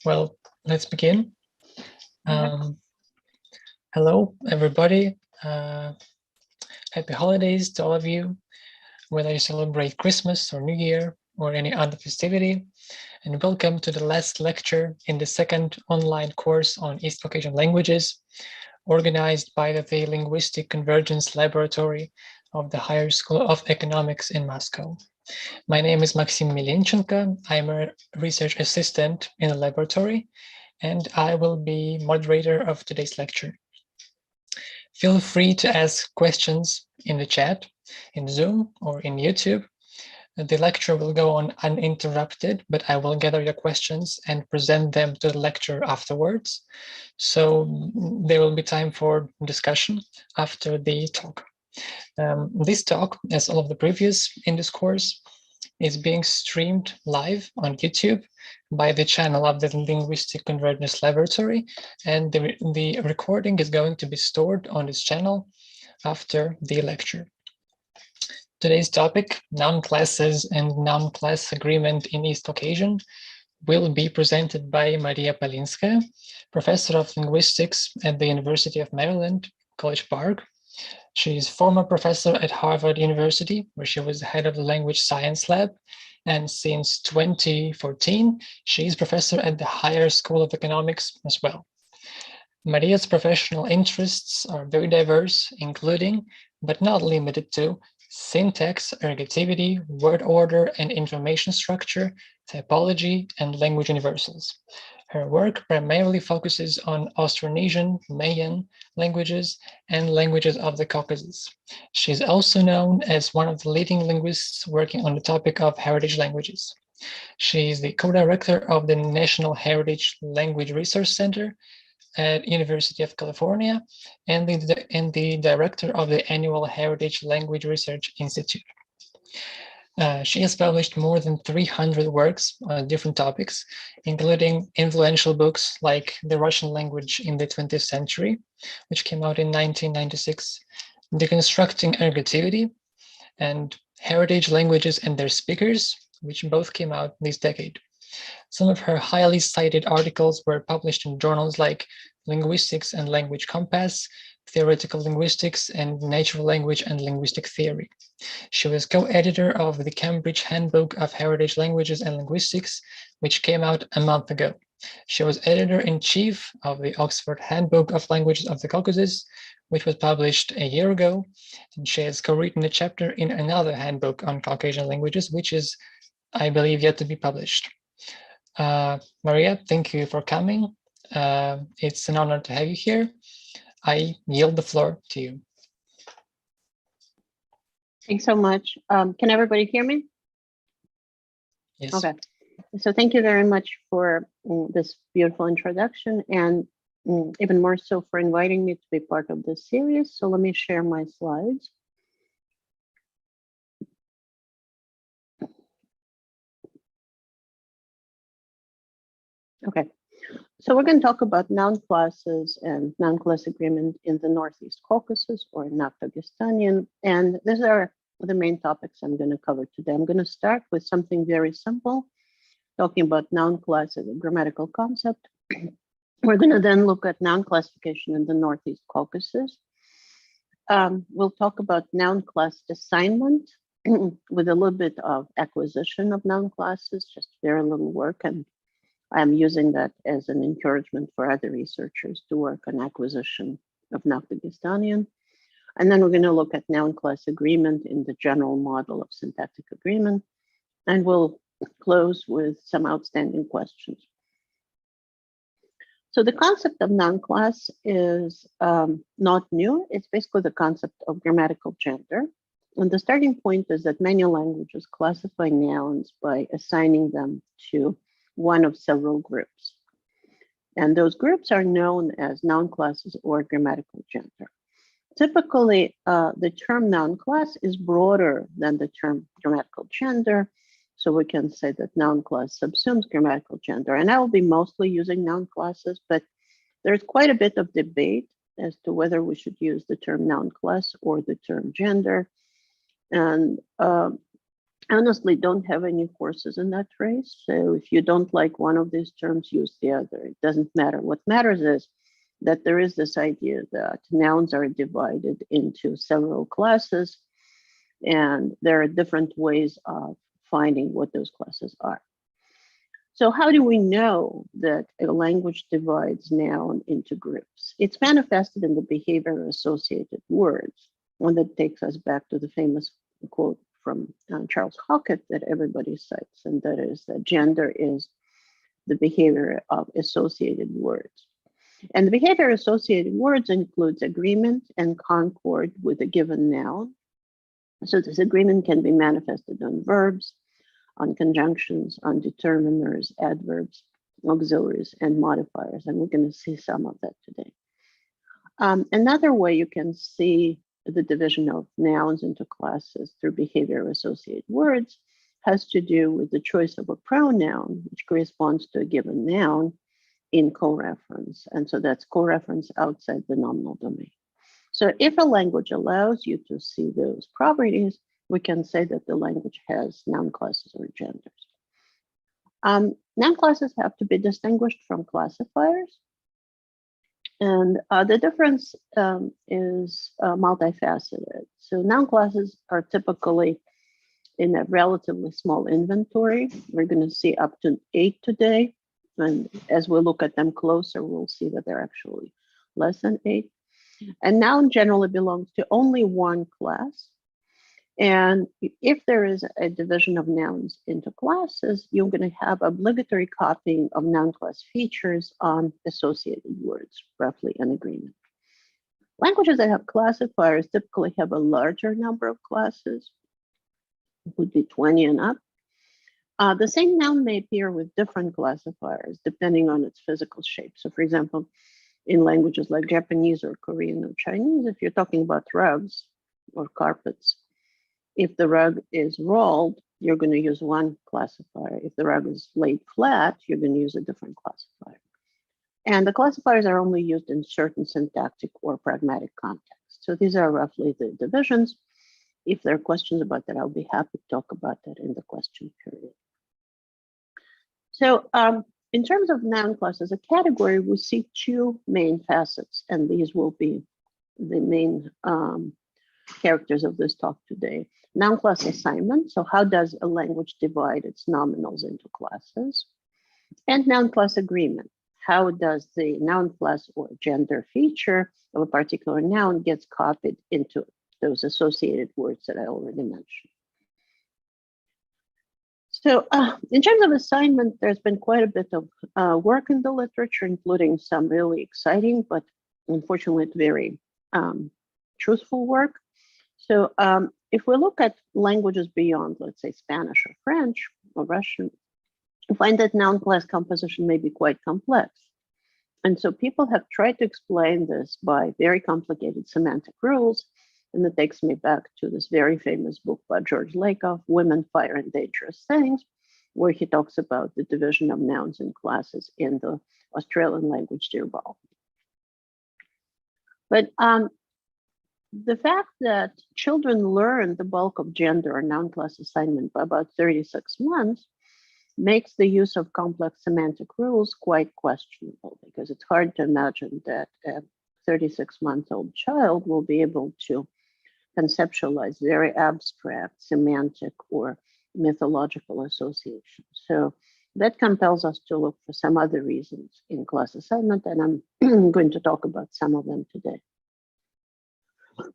Well, let's begin. Hello, everybody. Happy holidays to all of you, whether you celebrate Christmas or New Year or any other festivity. And welcome to the last lecture in the second online course on East Caucasian languages, organized by the Linguistic Convergence Laboratory of the Higher School of Economics in Moscow. My name is Maxim Milenchenko. I'm a research assistant in the laboratory, and I will be moderator of today's lecture. Feel free to ask questions in the chat, in Zoom, or in YouTube. The lecture will go on uninterrupted, but I will gather your questions and present them to the lecturer afterwards. So there will be time for discussion after the talk. This talk, as all of the previous in this course, is being streamed live on YouTube by the channel of the Linguistic Convergence Laboratory, and the recording is going to be stored on this channel after the lecture. Today's topic, noun classes and noun class agreement in East Caucasian, will be presented by Maria Polinsky, professor of linguistics at the University of Maryland, College Park. She is former professor at Harvard University, where she was the head of the language science lab. And since 2014, she is professor at the Higher School of Economics as well. Maria's professional interests are very diverse, including, but not limited to, syntax, ergativity, word order and information structure, typology, and language universals. Her work primarily focuses on Austronesian, Mayan languages and languages of the Caucasus. She is also known as one of the leading linguists working on the topic of heritage languages. She is the co-director of the National Heritage Language Research Center at University of California and the director of the annual Heritage Language Research Institute. She has published more than 300 works on different topics, including influential books like The Russian Language in the 20th Century, which came out in 1996, Deconstructing Ergativity, and Heritage Languages and Their Speakers, which both came out this decade. Some of her highly cited articles were published in journals like Linguistics and Language Compass, Theoretical Linguistics, and Natural Language and Linguistic Theory. She was co-editor of the Cambridge Handbook of Heritage Languages and Linguistics, which came out a month ago. She was editor-in-chief of the Oxford Handbook of Languages of the Caucasus, which was published a year ago, and she has co-written a chapter in another handbook on Caucasian languages, which is, I believe, yet to be published. Maria, thank you for coming. It's an honor to have you here. I yield the floor to you. Thanks so much. Can everybody hear me? Yes. Okay. So thank you very much for this beautiful introduction, and even more so for inviting me to be part of this series. So let me share my slides. Okay, so we're going to talk about noun classes and noun class agreement in the Northeast Caucasus, or Nakh-Dagestanian, and these are the main topics I'm going to cover today. I'm going to start with something very simple, talking about noun class as a grammatical concept. We're going to then look at noun classification in the Northeast Caucasus. We'll talk about noun class assignment with a little bit of acquisition of noun classes, just very little work, and I'm using that as an encouragement for other researchers to work on acquisition of Nakh-Dagestanian. And then we're going to look at noun class agreement in the general model of syntactic agreement. And we'll close with some outstanding questions. So the concept of noun class is not new. It's basically the concept of grammatical gender. And the starting point is that many languages classify nouns by assigning them to one of several groups. And those groups are known as noun classes or grammatical gender. Typically, the term noun class is broader than the term grammatical gender. So we can say that noun class subsumes grammatical gender. And I will be mostly using noun classes, but there's quite a bit of debate as to whether we should use the term noun class or the term gender. And I honestly don't have any courses in that race. So if you don't like one of these terms, use the other. It doesn't matter. What matters is that there is this idea that nouns are divided into several classes, and there are different ways of finding what those classes are. So how do we know that a language divides noun into groups? It's manifested in the behavior associated words. One that takes us back to the famous quote from Charles Hockett that everybody cites, and that is that gender is the behavior of associated words. And the behavior associated words includes agreement and concord with a given noun. So this agreement can be manifested on verbs, on conjunctions, on determiners, adverbs, auxiliaries, and modifiers. And we're going to see some of that today. Another way you can see the division of nouns into classes through behavior associated words has to do with the choice of a pronoun, which corresponds to a given noun in co-reference. And so that's co-reference outside the nominal domain. So if a language allows you to see those properties, we can say that the language has noun classes or genders. Noun classes have to be distinguished from classifiers. And the difference is multifaceted. So noun classes are typically in a relatively small inventory. We're going to see up to 8 today. And as we look at them closer, we'll see that they're actually less than 8. And noun generally belongs to only one class. And if there is a division of nouns into classes, you're going to have obligatory copying of noun class features on associated words, roughly an agreement. Languages that have classifiers typically have a larger number of classes, it would be 20 and up. The same noun may appear with different classifiers depending on its physical shape. So for example, in languages like Japanese or Korean or Chinese, if you're talking about rugs or carpets, if the rug is rolled, you're going to use one classifier. If the rug is laid flat, you're going to use a different classifier. And the classifiers are only used in certain syntactic or pragmatic contexts. So these are roughly the divisions. If there are questions about that, I'll be happy to talk about that in the question period. So in terms of noun class as a category, we see 2 main facets, and these will be the main characters of this talk today. Noun class assignment. So how does a language divide its nominals into classes? And noun class agreement. How does the noun class or gender feature of a particular noun gets copied into those associated words that I already mentioned? So in terms of assignment, there's been quite a bit of work in the literature, including some really exciting, but unfortunately very truthful work. So if we look at languages beyond, let's say, Spanish or French or Russian, we find that noun class composition may be quite complex. And so people have tried to explain this by very complicated semantic rules. And it takes me back to this very famous book by George Lakoff, Women, Fire, and Dangerous Things, where he talks about the division of nouns in classes in the Australian language Dialectal. But the fact that children learn the bulk of gender or noun class assignment by about 36 months makes the use of complex semantic rules quite questionable, because it's hard to imagine that a 36-month-old child will be able to conceptualize very abstract semantic or mythological associations. So that compels us to look for some other reasons in class assignment, and I'm going to talk about some of them today.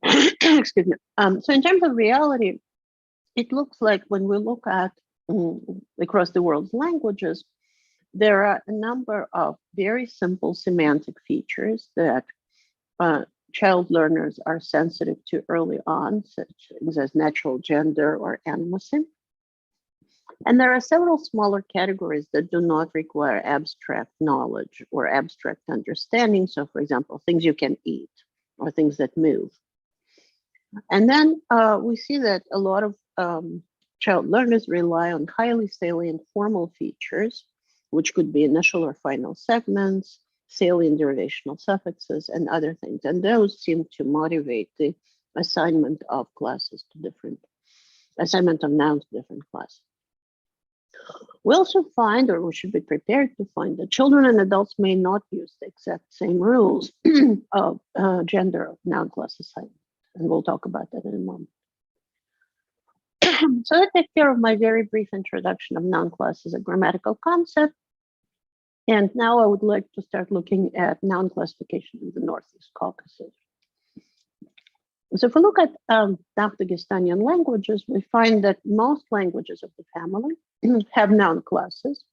Excuse me. So in terms of reality, it looks like when we look at across the world's languages, there are a number of very simple semantic features that child learners are sensitive to early on, such things as natural gender or animacy. And there are several smaller categories that do not require abstract knowledge or abstract understanding. So for example, things you can eat or things that move. And then we see that a lot of child learners rely on highly salient formal features, which could be initial or final segments, salient derivational suffixes, and other things. And those seem to motivate the assignment of classes to different assignment of nouns to different classes. We also find, or we should be prepared to find, that children and adults may not use the exact same rules of gender of noun class assignment. And we'll talk about that in a moment. So that takes care of my very brief introduction of noun class as a grammatical concept. And now I would like to start looking at noun classification in the Northeast Caucasus. So if we look at Nakh-Dagestanian languages, we find that most languages of the family have noun classes.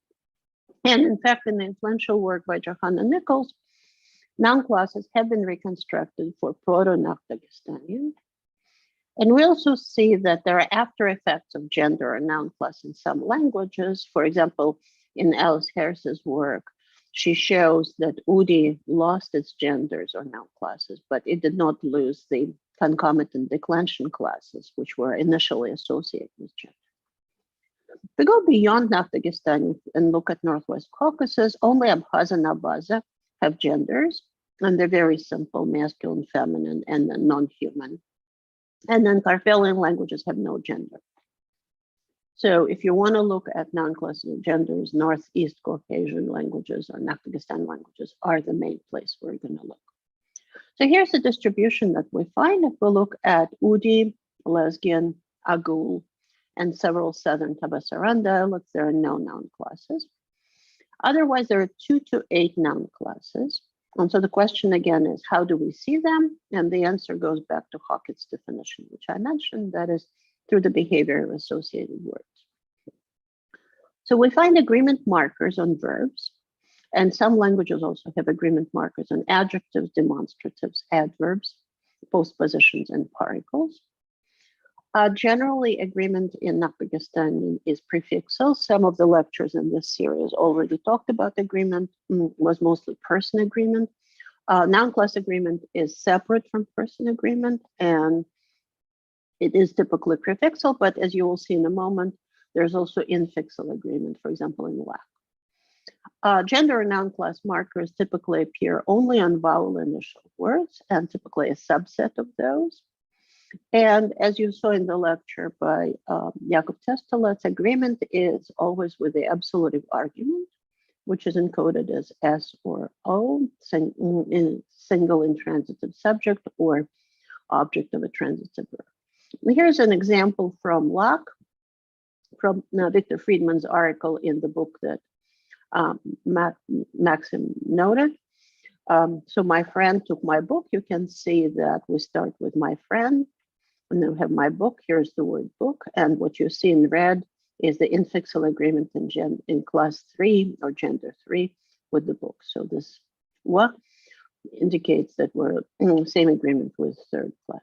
And in fact, in the influential work by Johanna Nichols, noun classes have been reconstructed for Proto-Nakh-Dagestanian. And we also see that there are after effects of gender or noun class in some languages. For example, in Alice Harris's work, she shows that Udi lost its genders or noun classes, but it did not lose the concomitant declension classes, which were initially associated with gender. If we go beyond Nakh-Dagestanian and look at Northwest Caucasus, only Abkhaz and Abaza have genders, and they're very simple, masculine, feminine, and non-human. And then Kartvelian languages have no gender. So if you want to look at noun classes of genders, Northeast Caucasian languages or Nakh-Dagestani languages are the main place we're going to look. So here's the distribution that we find if we look at Udi, Lezgian, Agul, and several southern Tabasaran dialects. There are no noun classes. Otherwise, there are 2 to 8 noun classes. And so the question again is, how do we see them? And the answer goes back to Hockett's definition, which I mentioned, that is through the behavior of associated words. So we find agreement markers on verbs, and some languages also have agreement markers on adjectives, demonstratives, adverbs, postpositions, and particles. Generally, agreement in Nakh-Dagestanian is prefixal. Some of the lectures in this series already talked about agreement, was mostly person agreement. Noun class agreement is separate from person agreement, and it is typically prefixal, but as you will see in a moment, there's also infixal agreement, for example, in Lakh. Gender and noun class markers typically appear only on vowel initial words, and typically a subset of those. And as you saw in the lecture by Jakub Testolet's, agreement is always with the absolutive argument, which is encoded as S or O, single intransitive subject or object of a transitive verb. Here's an example from Lakh, from Victor Friedman's article in the book that Maxim noted. So my friend took my book. You can see that we start with my friend, and then we have my book. Here's the word book. And what you see in red is the infixal agreement in class 3 or gender 3 with the book. So this wa indicates that we're in the same agreement with third class.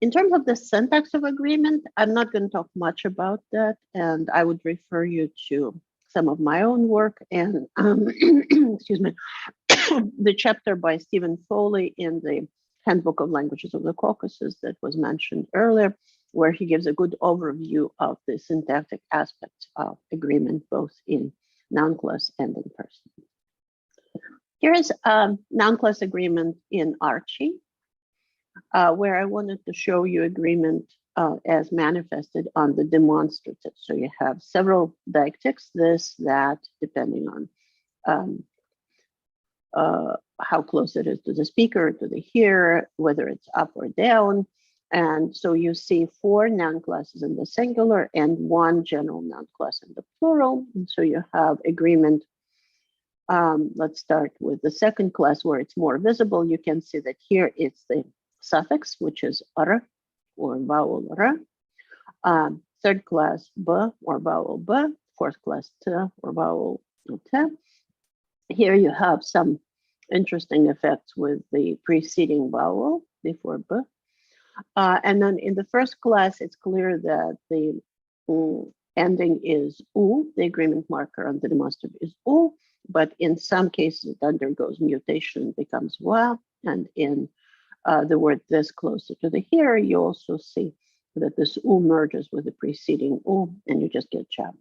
In terms of the syntax of agreement, I'm not going to talk much about that, and I would refer you to some of my own work and excuse me, the chapter by Stephen Foley in the Handbook of Languages of the Caucasus that was mentioned earlier, where he gives a good overview of the syntactic aspects of agreement, both in noun class and in person. Here is noun class agreement in Archie, where I wanted to show you agreement as manifested on the demonstrative. So you have several deictics, this, that, depending on how close it is to the speaker, to the hearer, whether it's up or down. And so you see 4 noun classes in the singular and 1 general noun class in the plural. And so you have agreement. Let's start with the second class where it's more visible. You can see that here it's the suffix, which is r or vowel r. Third class b or vowel b. Fourth class t or vowel t. Here you have some interesting effects with the preceding vowel before b. And then in the first class, it's clear that the ending is u. The agreement marker on the demonstrative is u, but in some cases it undergoes mutation, becomes wa, and in the word this closer to the hearer, you also see that this u merges with the preceding u, and you just get jab.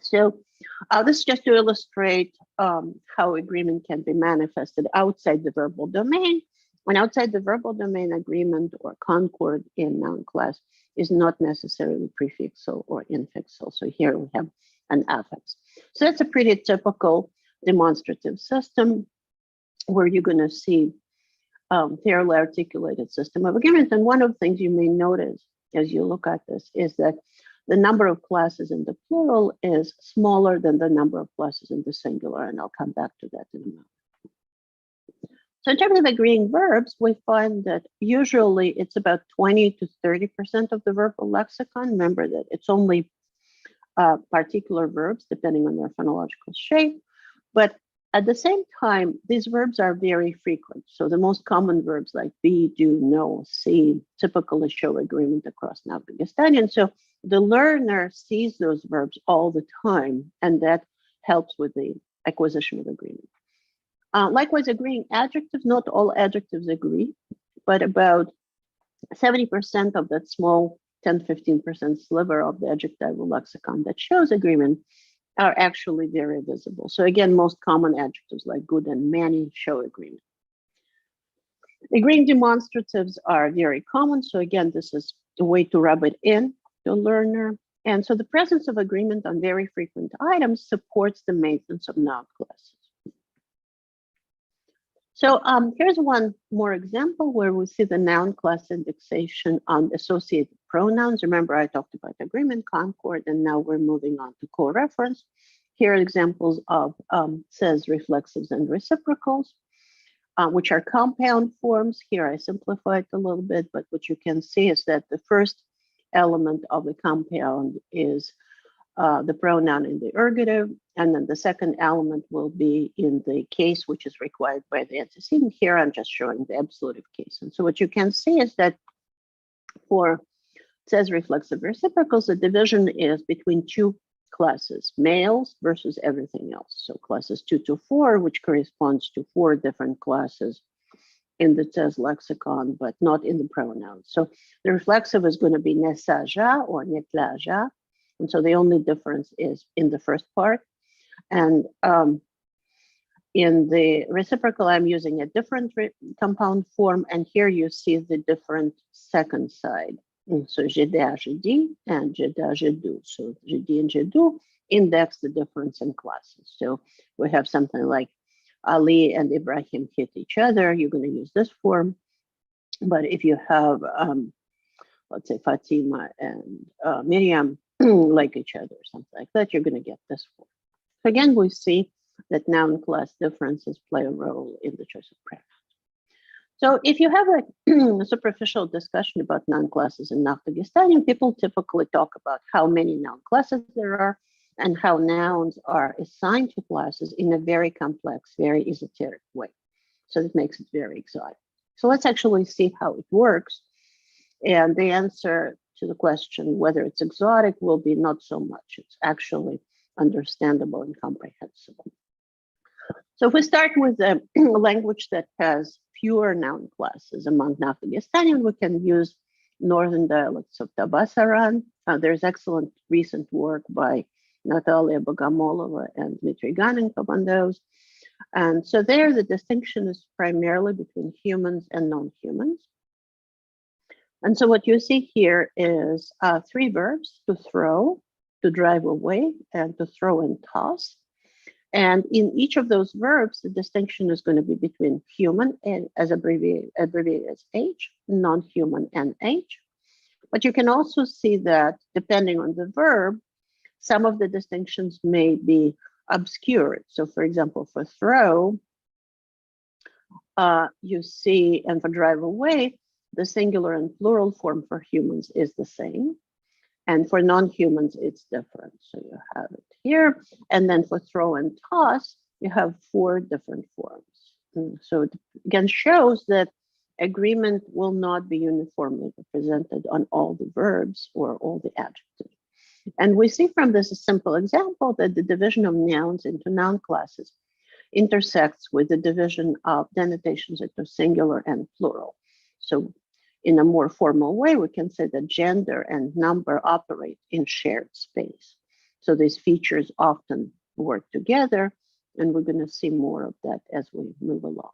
So this is just to illustrate how agreement can be manifested outside the verbal domain. And outside the verbal domain, agreement or concord in noun class is not necessarily prefixal or infixal. So here we have an affix. So that's a pretty typical demonstrative system where you're going to see fairly articulated system of agreement. And one of the things you may notice as you look at this is that the number of classes in the plural is smaller than the number of classes in the singular. And I'll come back to that in a moment. So in terms of agreeing verbs, we find that usually it's about 20 to 30% of the verbal lexicon. Remember that it's only particular verbs depending on their phonological shape. But at the same time, these verbs are very frequent. So the most common verbs like be, do, know, see typically show agreement across Nakh-Dagestanian. So the learner sees those verbs all the time, and that helps with the acquisition of agreement. Likewise, agreeing adjectives, not all adjectives agree, but about 70% of that small 10-15% sliver of the adjectival lexicon that shows agreement are actually very visible. So again, most common adjectives like good and many show agreement. Agreeing demonstratives are very common. So again, this is a way to rub it in to a learner. And so the presence of agreement on very frequent items supports the maintenance of noun classes. So here's one more example where we see the noun class indexation on associated pronouns. Remember, I talked about agreement, concord, and now we're moving on to co-reference. Here are examples of says, reflexives, and reciprocals, which are compound forms. Here I simplified a little bit, but what you can see is that the first element of the compound is the pronoun in the ergative, and then the second element will be in the case which is required by the antecedent. Here I'm just showing the absolutive case. And so what you can see is that for says reflexive reciprocals, the division is between two classes, males versus everything else. So classes 2 to 4, which corresponds to 4 different classes in the says lexicon, but not in the pronouns. So the reflexive is going to be nesaja or netlaja. And so the only difference is in the first part. And in the reciprocal, I'm using a different compound form. And here you see the different second side. So jeda, jedi, and jeda, jedu. So jedi and jedu index the difference in classes. So we have something like Ali and Ibrahim hit each other. You're going to use this form. But if you have, let's say, Fatima and Miriam like each other or something like that, you're going to get this form. So again, we see that noun class differences play a role in the choice of pronouns. So if you have a superficial discussion about noun classes in Nakh-Dagestanian, people typically talk about how many noun classes there are and how nouns are assigned to classes in a very complex, very esoteric way. So that makes it very exotic. So let's actually see how it works. And the answer to the question whether it's exotic will be not so much. It's actually understandable and comprehensible. So if we start with a language that has fewer noun classes among Nakh-Dagestanian, we can use northern dialects of Tabasaran. There's excellent recent work by Natalia Bogomolova and Dmitry Ganenkov on those. And so there, the distinction is primarily between humans and non-humans. And so what you see here is 3 verbs: to throw, to drive away, and to throw and toss. And in each of those verbs, the distinction is going to be between human and as abbreviated as H, non-human and H. But you can also see that depending on the verb, some of the distinctions may be obscured. So for example, for throw, you see, and for drive away, the singular and plural form for humans is the same. And for non-humans, it's different. So you have it here. And then for throw and toss, you have 4 different forms. So it again shows that agreement will not be uniformly represented on all the verbs or all the adjectives. And we see from this a simple example that the division of nouns into noun classes intersects with the division of denotations into singular and plural. So in a more formal way, we can say that gender and number operate in shared space. So these features often work together, and we're going to see more of that as we move along.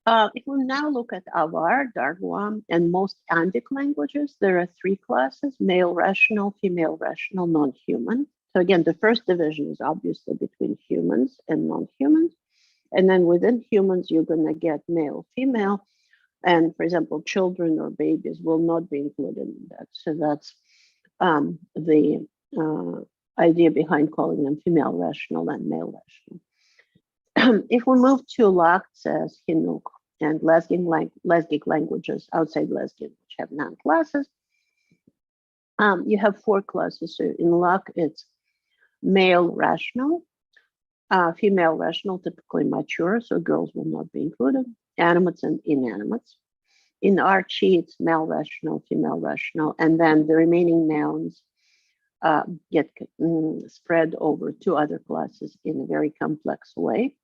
If we now look at Avar, Dargwa, and most Andik languages, there are three classes: male rational, female rational, non-human. So again, the first division is obviously between humans and non-humans. And then within humans, you're going to get male, female. And for example, children or babies will not be included in that. So that's the idea behind calling them female rational and male rational. If we move to Lakhtses, Hinuk, and Lesgic languages outside Lesgian, which have noun classes, you have four classes. So in Lakh, it's male rational, female rational, typically mature, so girls will not be included, animates and inanimates. In Archie, it's male rational, female rational, and then the remaining nouns get spread over two other classes in a very complex way.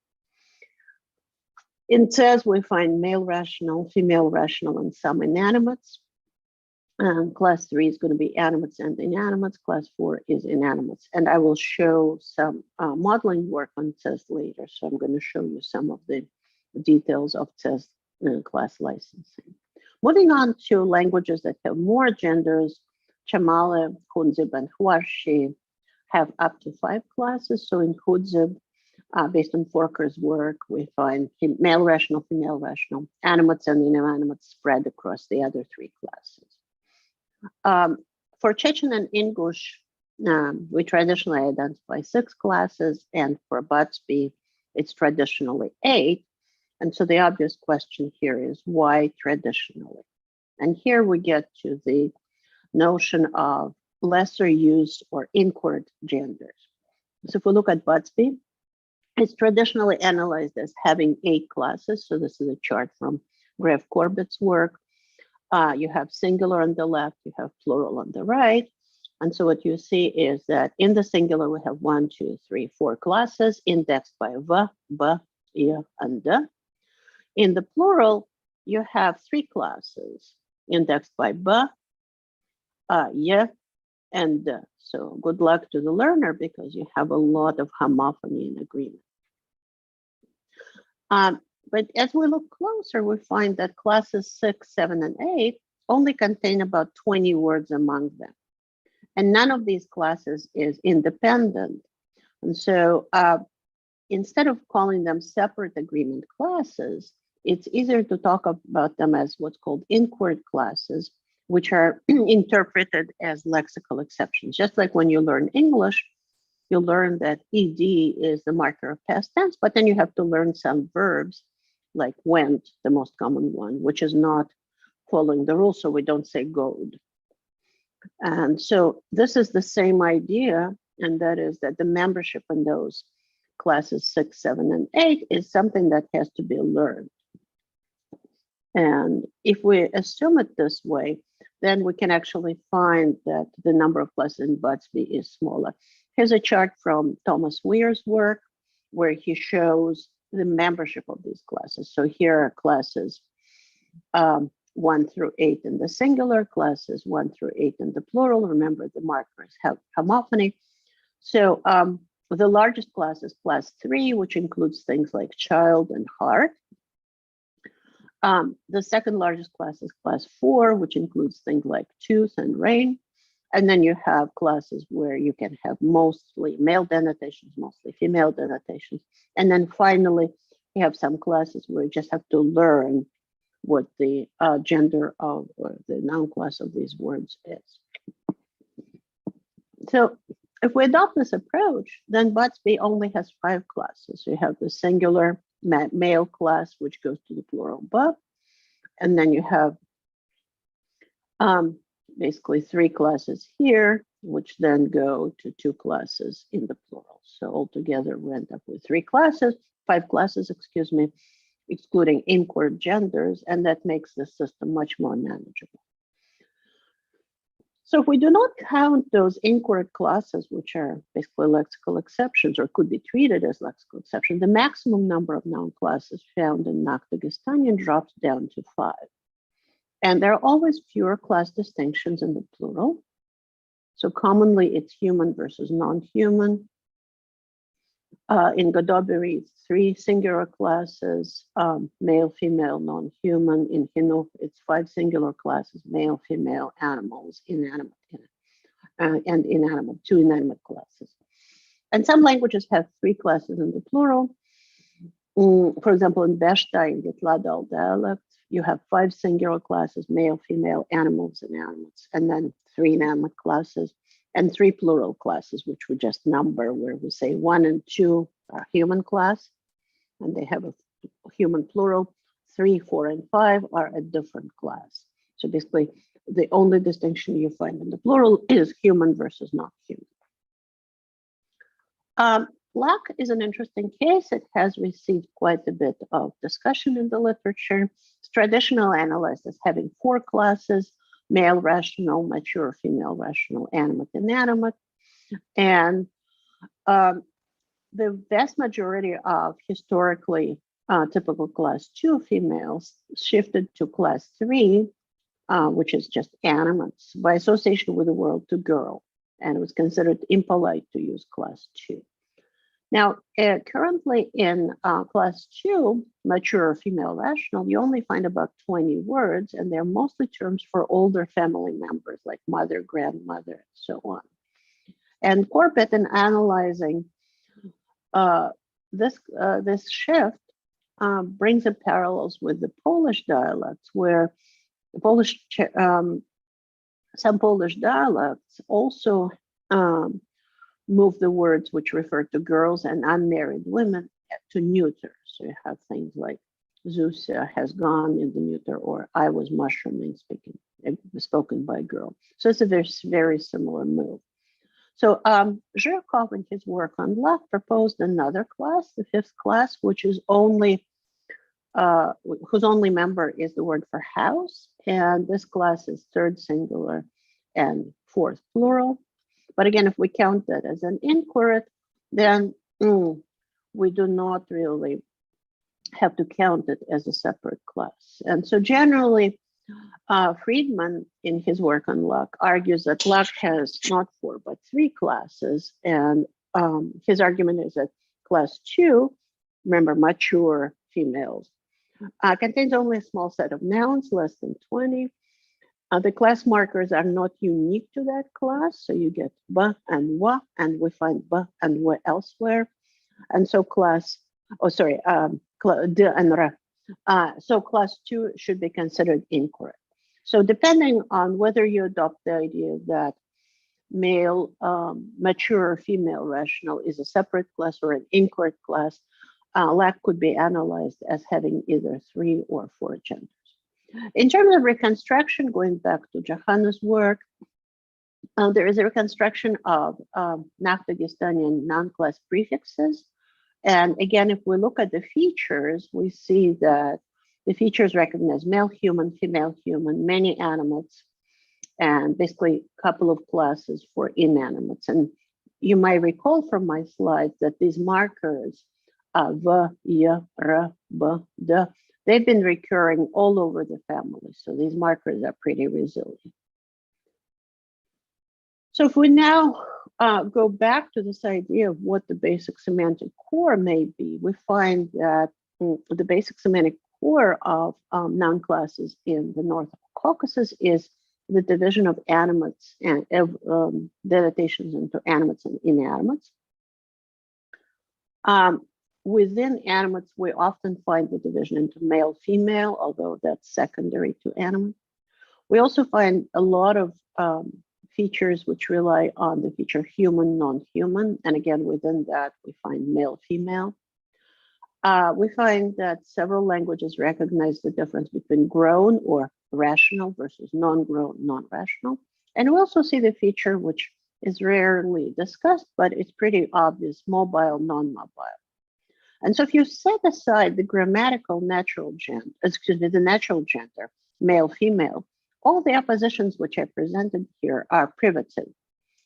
In Tez, we find male rational, female rational, and some inanimates. Class 3 is going to be animates and inanimates. Class 4 is inanimates. And I will show some modeling work on Tez later. So I'm going to show you some of the details of Tez class licensing. Moving on to languages that have more genders, Chamale, Hunzib, and Huarshi have up to 5 classes. So in Hunzib, based on Forker's work, we find male rational, female rational, animates and inanimates spread across the other 3 classes. For Chechen and Ingush, we traditionally identify 6 classes, and for Batsby, it's traditionally 8. And so the obvious question here is why traditionally? And here we get to the notion of lesser used or inchord genders. So if we look at Batsby, it's traditionally analyzed as having 8 classes. So this is a chart from Graf Corbett's work. You have singular on the left, you have plural on the right. And so what you see is that in the singular, we have 1, 2, 3, 4 classes indexed by v, b, I, and d. In the plural, you have 3 classes indexed by b, y, and d. So good luck to the learner because you have a lot of homophony in agreement. But as we look closer, we find that classes 6, 7, and 8 only contain about 20 words among them. And none of these classes is independent. And so instead of calling them separate agreement classes, it's easier to talk about them as what's called inchord classes, which are interpreted as lexical exceptions. Just like when you learn English, you learn that ed is the marker of past tense, but then you have to learn some verbs like went, the most common one, which is not following the rules, so we don't say goed. And so this is the same idea, and that is that the membership in those classes 6, 7, and 8 is something that has to be learned. And if we assume it this way, then we can actually find that the number of classes in Batsby is smaller. Here's a chart from Thomas Weir's work where he shows the membership of these classes. So here are classes 1 through 8 in the singular, classes 1 through 8 in the plural. Remember, the markers have homophony. So the largest class is class 3, which includes things like child and heart. The second largest class is class 4, which includes things like tooth and rain. And then you have classes where you can have mostly male denotations, mostly female denotations. And then finally, you have some classes where you just have to learn what the gender of or the noun class of these words is. So if we adopt this approach, then Batsby only has 5 classes. So you have the singular male class, which goes to the plural but, and then you have basically 3 classes here, which then go to 2 classes in the plural. So altogether, we end up with 5 classes, excuse me, excluding inchord genders, and that makes the system much more manageable. So if we do not count those inchord classes, which are basically lexical exceptions or could be treated as lexical exceptions, the maximum number of noun classes found in Nakh-Dagestanian drops down to 5. And there are always fewer class distinctions in the plural. So commonly it's human versus non-human. In Godoberi, 3 singular classes, male, female, non-human. In Hinuf, it's 5 singular classes, male, female, animals, inanimate, and inanimate, 2 inanimate classes. And some languages have 3 classes in the plural. For example, in Beshta, in Gitladal dialect, you have 5 singular classes, male, female, animals, and animals, and then 3 inanimate classes, and 3 plural classes, which we just number, where we say 1 and 2 are human class, and they have a human plural. 3, 4, and 5 are a different class. So basically, the only distinction you find in the plural is human versus not human. Nakh is an interesting case. It has received quite a bit of discussion in the literature. It's traditionally analyzed as having 4 classes: male rational, mature female rational, animate, inanimate. And the vast majority of historically typical class 2 females shifted to class 3, which is just animates, by association with the word to girl. And it was considered impolite to use class 2. Now, currently in class 2, mature female rational, you only find about 20 words, and they're mostly terms for older family members like mother, grandmother, and so on. And Corbett, in analyzing this shift, brings up parallels with the Polish dialects, where the Polish, some Polish dialects also move the words which refer to girls and unmarried women to neuter. So you have things like Zeus has gone in the neuter, or I was mushrooming, spoken by a girl. So it's a very, very similar move. So Zhirkov, in his work on Nakh, proposed another class, the 5th class, which is only whose only member is the word for house, and this class is 3rd singular and 4th plural. But again, if we count that as an inquiret, then we do not really have to count it as a separate class. And so generally, Friedman, in his work on Nakh, argues that Nakh has not 4, but 3 classes. And his argument is that class 2, remember, mature females, contains only a small set of nouns, less than 20. The class markers are not unique to that class. So you get ba and wa, and we find ba and wa elsewhere. And so class, de and ra. So class 2 should be considered incorrect. So depending on whether you adopt the idea that male, mature female rational is a separate class or an incorrect class, Nakh could be analyzed as having either 3 or 4 genders. In terms of reconstruction, going back to Johanna's work, there is a reconstruction of Nakh-Dagestanian noun-class prefixes. And again, if we look at the features, we see that the features recognize male human, female human, many animates, and basically a couple of classes for inanimates. And you might recall from my slides that these markers, v, y, r, b, d, they've been recurring all over the family. So these markers are pretty resilient. So if we now go back to this idea of what the basic semantic core may be, we find that the basic semantic core of noun classes in the North Caucasus is the division of animates and denotations into animates and inanimates. Within animates, we often find the division into male, female, although that's secondary to animate. We also find a lot of features which rely on the feature human, non-human. And again, within that, we find male, female. We find that several languages recognize the difference between grown or rational versus non-grown, non-rational. And we also see the feature which is rarely discussed, but it's pretty obvious, mobile, non-mobile. And so if you set aside the grammatical natural gender, the natural gender, male, female, all the oppositions which I presented here are privative,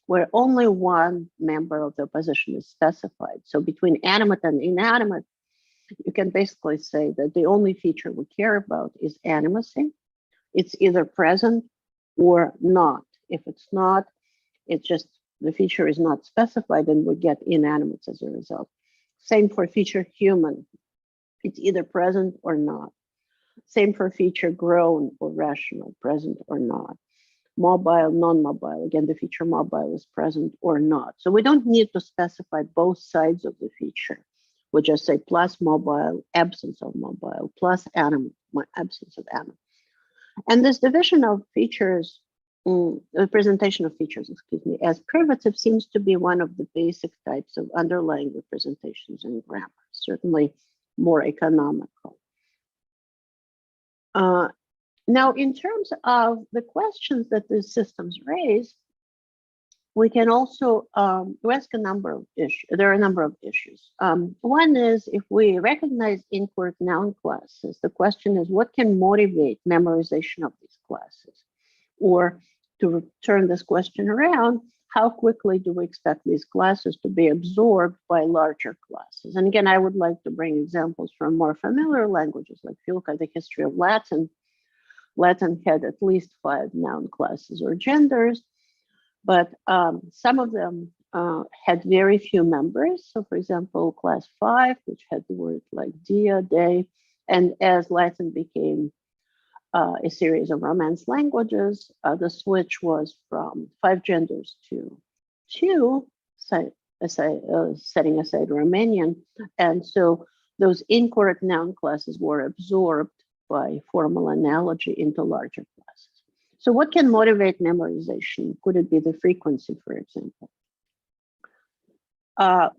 where only one member of the opposition is specified. So between animate and inanimate, you can basically say that the only feature we care about is animacy. It's either present or not. If it's not, it's just the feature is not specified and we get inanimates as a result. Same for feature human. It's either present or not. Same for feature grown or rational, present or not. Mobile, non-mobile. Again, the feature mobile is present or not. So we don't need to specify both sides of the feature. We just say plus mobile, absence of mobile, plus animal, absence of animal. And this division of features, representation of features, excuse me, as privative seems to be one of the basic types of underlying representations in grammar, certainly more economical. Now, in terms of the questions that these systems raise, we can also ask a number of issues. There are a number of issues. One is if we recognize Inchord noun classes, the question is what can motivate memorization of these classes? Or to turn this question around, how quickly do we expect these classes to be absorbed by larger classes? And again, I would like to bring examples from more familiar languages, like if you look at the history of Latin. Latin had at least 5 noun classes or genders, but some of them had very few members. So for example, class 5, which had the word like dia, day, and as Latin became a series of Romance languages, the switch was from 5 genders to 2, setting aside Romanian. And so those incorrect noun classes were absorbed by formal analogy into larger classes. So what can motivate memorization? Could it be the frequency, for example?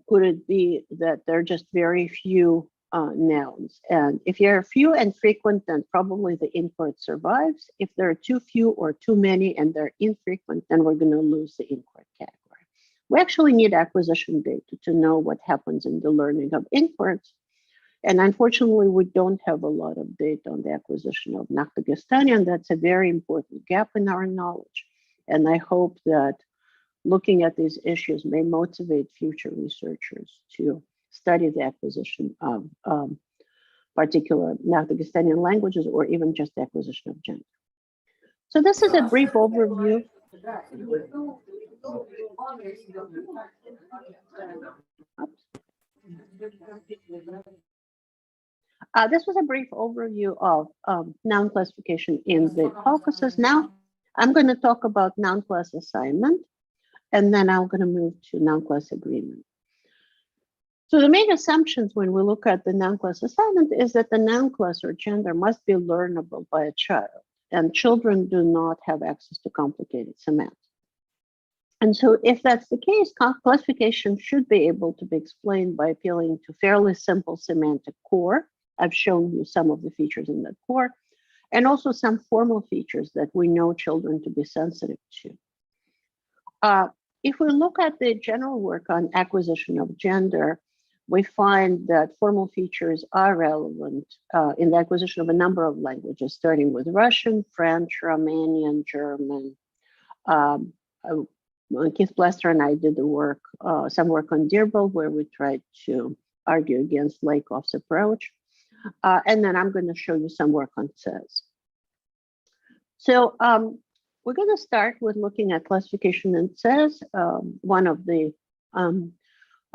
Could it be that there are just very few nouns? And if you're few and frequent, then probably the Inchord survives. If there are too few or too many and they're infrequent, then we're going to lose the Inchord category. We actually need acquisition data to know what happens in the learning of Inchords. And unfortunately, we don't have a lot of data on the acquisition of Nakh-Dagestanian. That's a very important gap in our knowledge. And I hope that looking at these issues may motivate future researchers to study the acquisition of particular Nakh-Dagestanian languages or even just the acquisition of gender. So this is a brief overview. This was a brief overview of noun classification in the Caucasus. Now I'm going to talk about noun class assignment, and then I'm going to move to noun class agreement. So the main assumptions when we look at the noun class assignment is that the noun class or gender must be learnable by a child, and children do not have access to complicated semantics. And so if that's the case, classification should be able to be explained by appealing to fairly simple semantic core. I've shown you some of the features in that core, and also some formal features that we know children to be sensitive to. If we look at the general work on acquisition of gender, we find that formal features are relevant in the acquisition of a number of languages, starting with Russian, French, Romanian, German. Keith Plester and I did the work, some work on Dirbel, where we tried to argue against Lakoff's approach. And then I'm going to show you some work on says. So we're going to start with looking at classification in says, one of the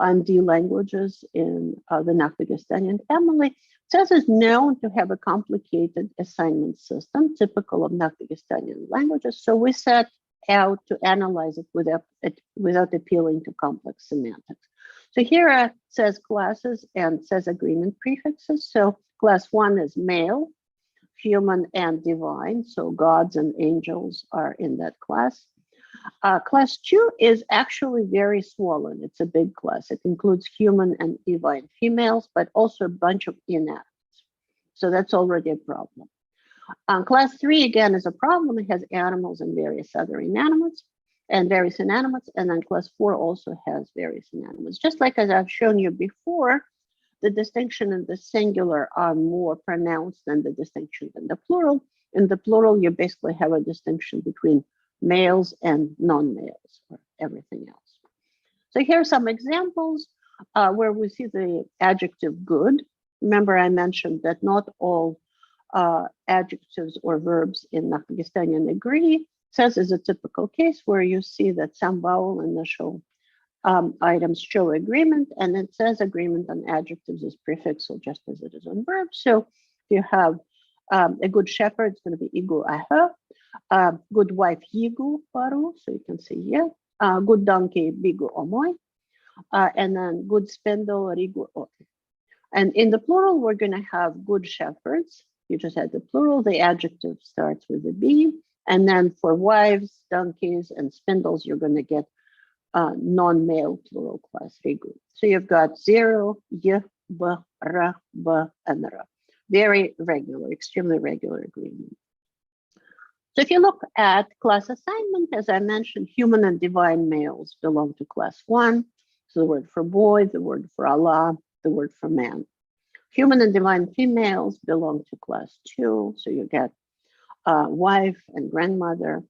Andi languages in the Nakh-Dagestanian family. Says is known to have a complicated assignment system, typical of Nakh-Dagestanian languages. So we set out to analyze it without appealing to complex semantics. So here are says classes and says agreement prefixes. So class 1 is male, human, and divine. So gods and angels are in that class. Class 2 is actually very swollen. It's a big class. It includes human and divine females, but also a bunch of inacts. So that's already a problem. Class 3, again, is a problem. It has animals and various other inanimates. And various inanimates, and then class 4 also has various inanimates. Just like as I've shown you before, the distinction in the singular are more pronounced than the distinction in the plural. In the plural, you basically have a distinction between males and non-males, or everything else. So here are some examples where we see the adjective good. Remember, I mentioned that not all adjectives or verbs in Nakh-Dagestanian agree. Says is a typical case where you see that some vowel initial items show agreement, and it says agreement on adjectives is prefixal just as it is on verbs. So if you have a good shepherd, it's going to be igu aha. Good wife yigu paru, so you can say yeah. Good donkey bigu omoy. And then good spindle rigu ote. And in the plural, we're going to have good shepherds. You just had the plural. The adjective starts with a B. And then for wives, donkeys, and spindles, you're going to get non-male plural class rigu. So you've got 0, y, b, ra, b, and ra. Very regular, extremely regular agreement. So if you look at class assignment, as I mentioned, human and divine males belong to class 1. So the word for boy, the word for Allah, the word for man. Human and divine females belong to class 2. So you get wife and grandmother.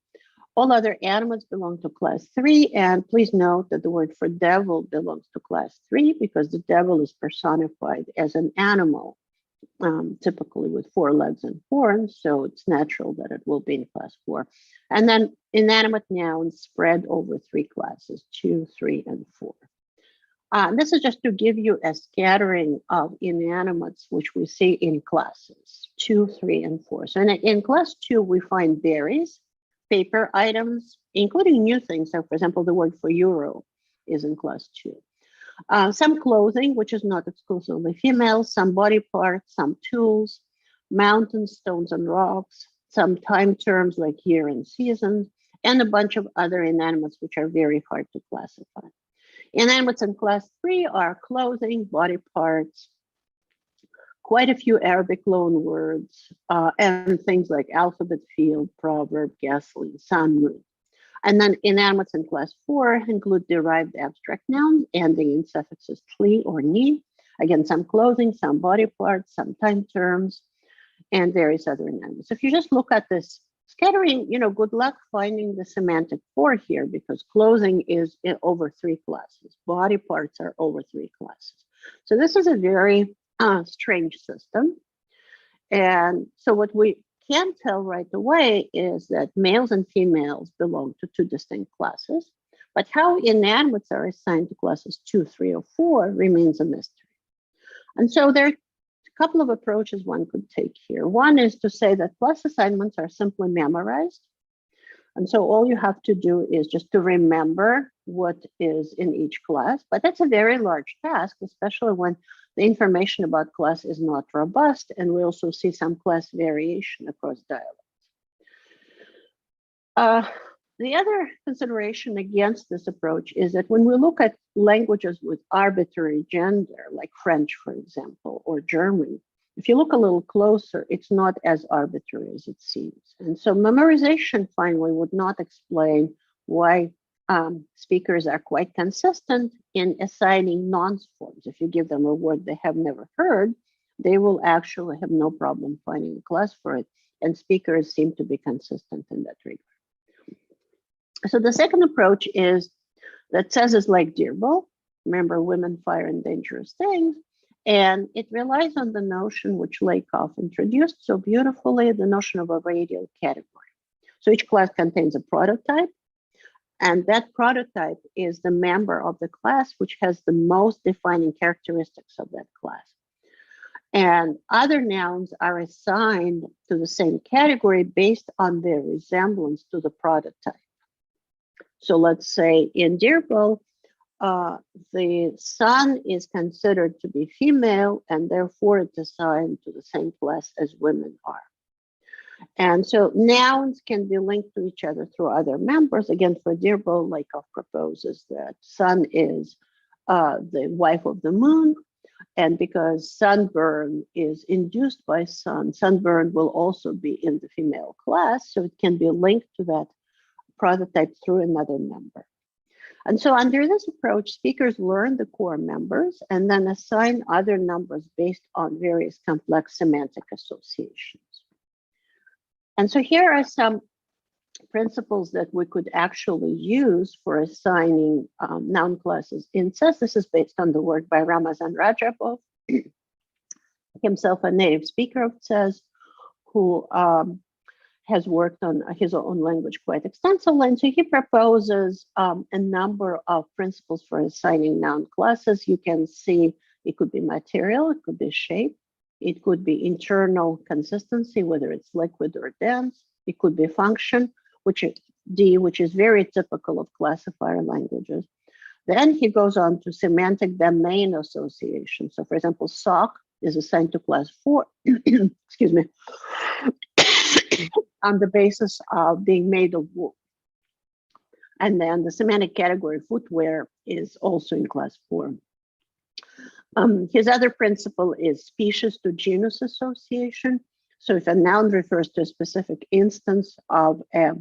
All other animals belong to class 3. And please note that the word for devil belongs to class 3 because the devil is personified as an animal, typically with 4 legs and horns. So it's natural that it will be in class 4. And then inanimate nouns spread over 3 classes, 2, 3, and 4. This is just to give you a scattering of inanimates, which we see in classes 2, 3, and 4. So in class 2, we find berries, paper items, including new things. So for example, the word for euro is in class 2. Some clothing, which is not exclusively female, some body parts, some tools, mountains, stones, and rocks, some time terms like year and season, and a bunch of other inanimates, which are very hard to classify. Inanimates in class 3 are clothing, body parts, quite a few Arabic loan words, and things like alphabet, field, proverb, gasoline, sun, moon. And then inanimates in class 4 include derived abstract nouns ending in suffixes tli or ni. Again, some clothing, some body parts, some time terms, and various other inanimates. If you just look at this scattering, good luck finding the semantic 4 here because clothing is over 3 classes. Body parts are over 3 classes. So this is a very strange system. And so what we can tell right away is that males and females belong to 2 distinct classes, but how inanimates are assigned to classes 2, 3, or 4 remains a mystery. And so there are a couple of approaches one could take here. One is to say that class assignments are simply memorized. And so all you have to do is just to remember what is in each class, but that's a very large task, especially when the information about class is not robust, and we also see some class variation across dialects. The other consideration against this approach is that when we look at languages with arbitrary gender, like French, for example, or German, if you look a little closer, it's not as arbitrary as it seems. And so memorization finally would not explain why speakers are quite consistent in assigning nouns forms. If you give them a word they have never heard, they will actually have no problem finding a class for it. And speakers seem to be consistent in that regard. So the second approach is that says is like Dirbel. Remember, women, fire, and dangerous things. And it relies on the notion which Lakoff introduced so beautifully, the notion of a radial category. So each class contains a prototype, and that prototype is the member of the class which has the most defining characteristics of that class. And other nouns are assigned to the same category based on their resemblance to the prototype. So let's say in Dirbel, the sun is considered to be female, and therefore it's assigned to the same class as women are. And so nouns can be linked to each other through other members. Again, for Dirbel, Lakoff proposes that sun is the wife of the moon, and because sunburn is induced by sun, sunburn will also be in the female class, so it can be linked to that prototype through another member. And so under this approach, speakers learn the core members and then assign other numbers based on various complex semantic associations. And so here are some principles that we could actually use for assigning noun classes in CES. This is based on the work by Ramazan Rajabov, himself a native speaker of CES, who has worked on his own language quite extensively. And so he proposes a number of principles for assigning noun classes. You can see it could be material, it could be shape, it could be internal consistency, whether it's liquid or dense. It could be function, which is D, which is very typical of classifier languages. Then he goes on to semantic domain association. So for example, sock is assigned to class 4, excuse me, on the basis of being made of wool. And then the semantic category footwear is also in class 4. His other principle is species to genus association. So if a noun refers to a specific instance of a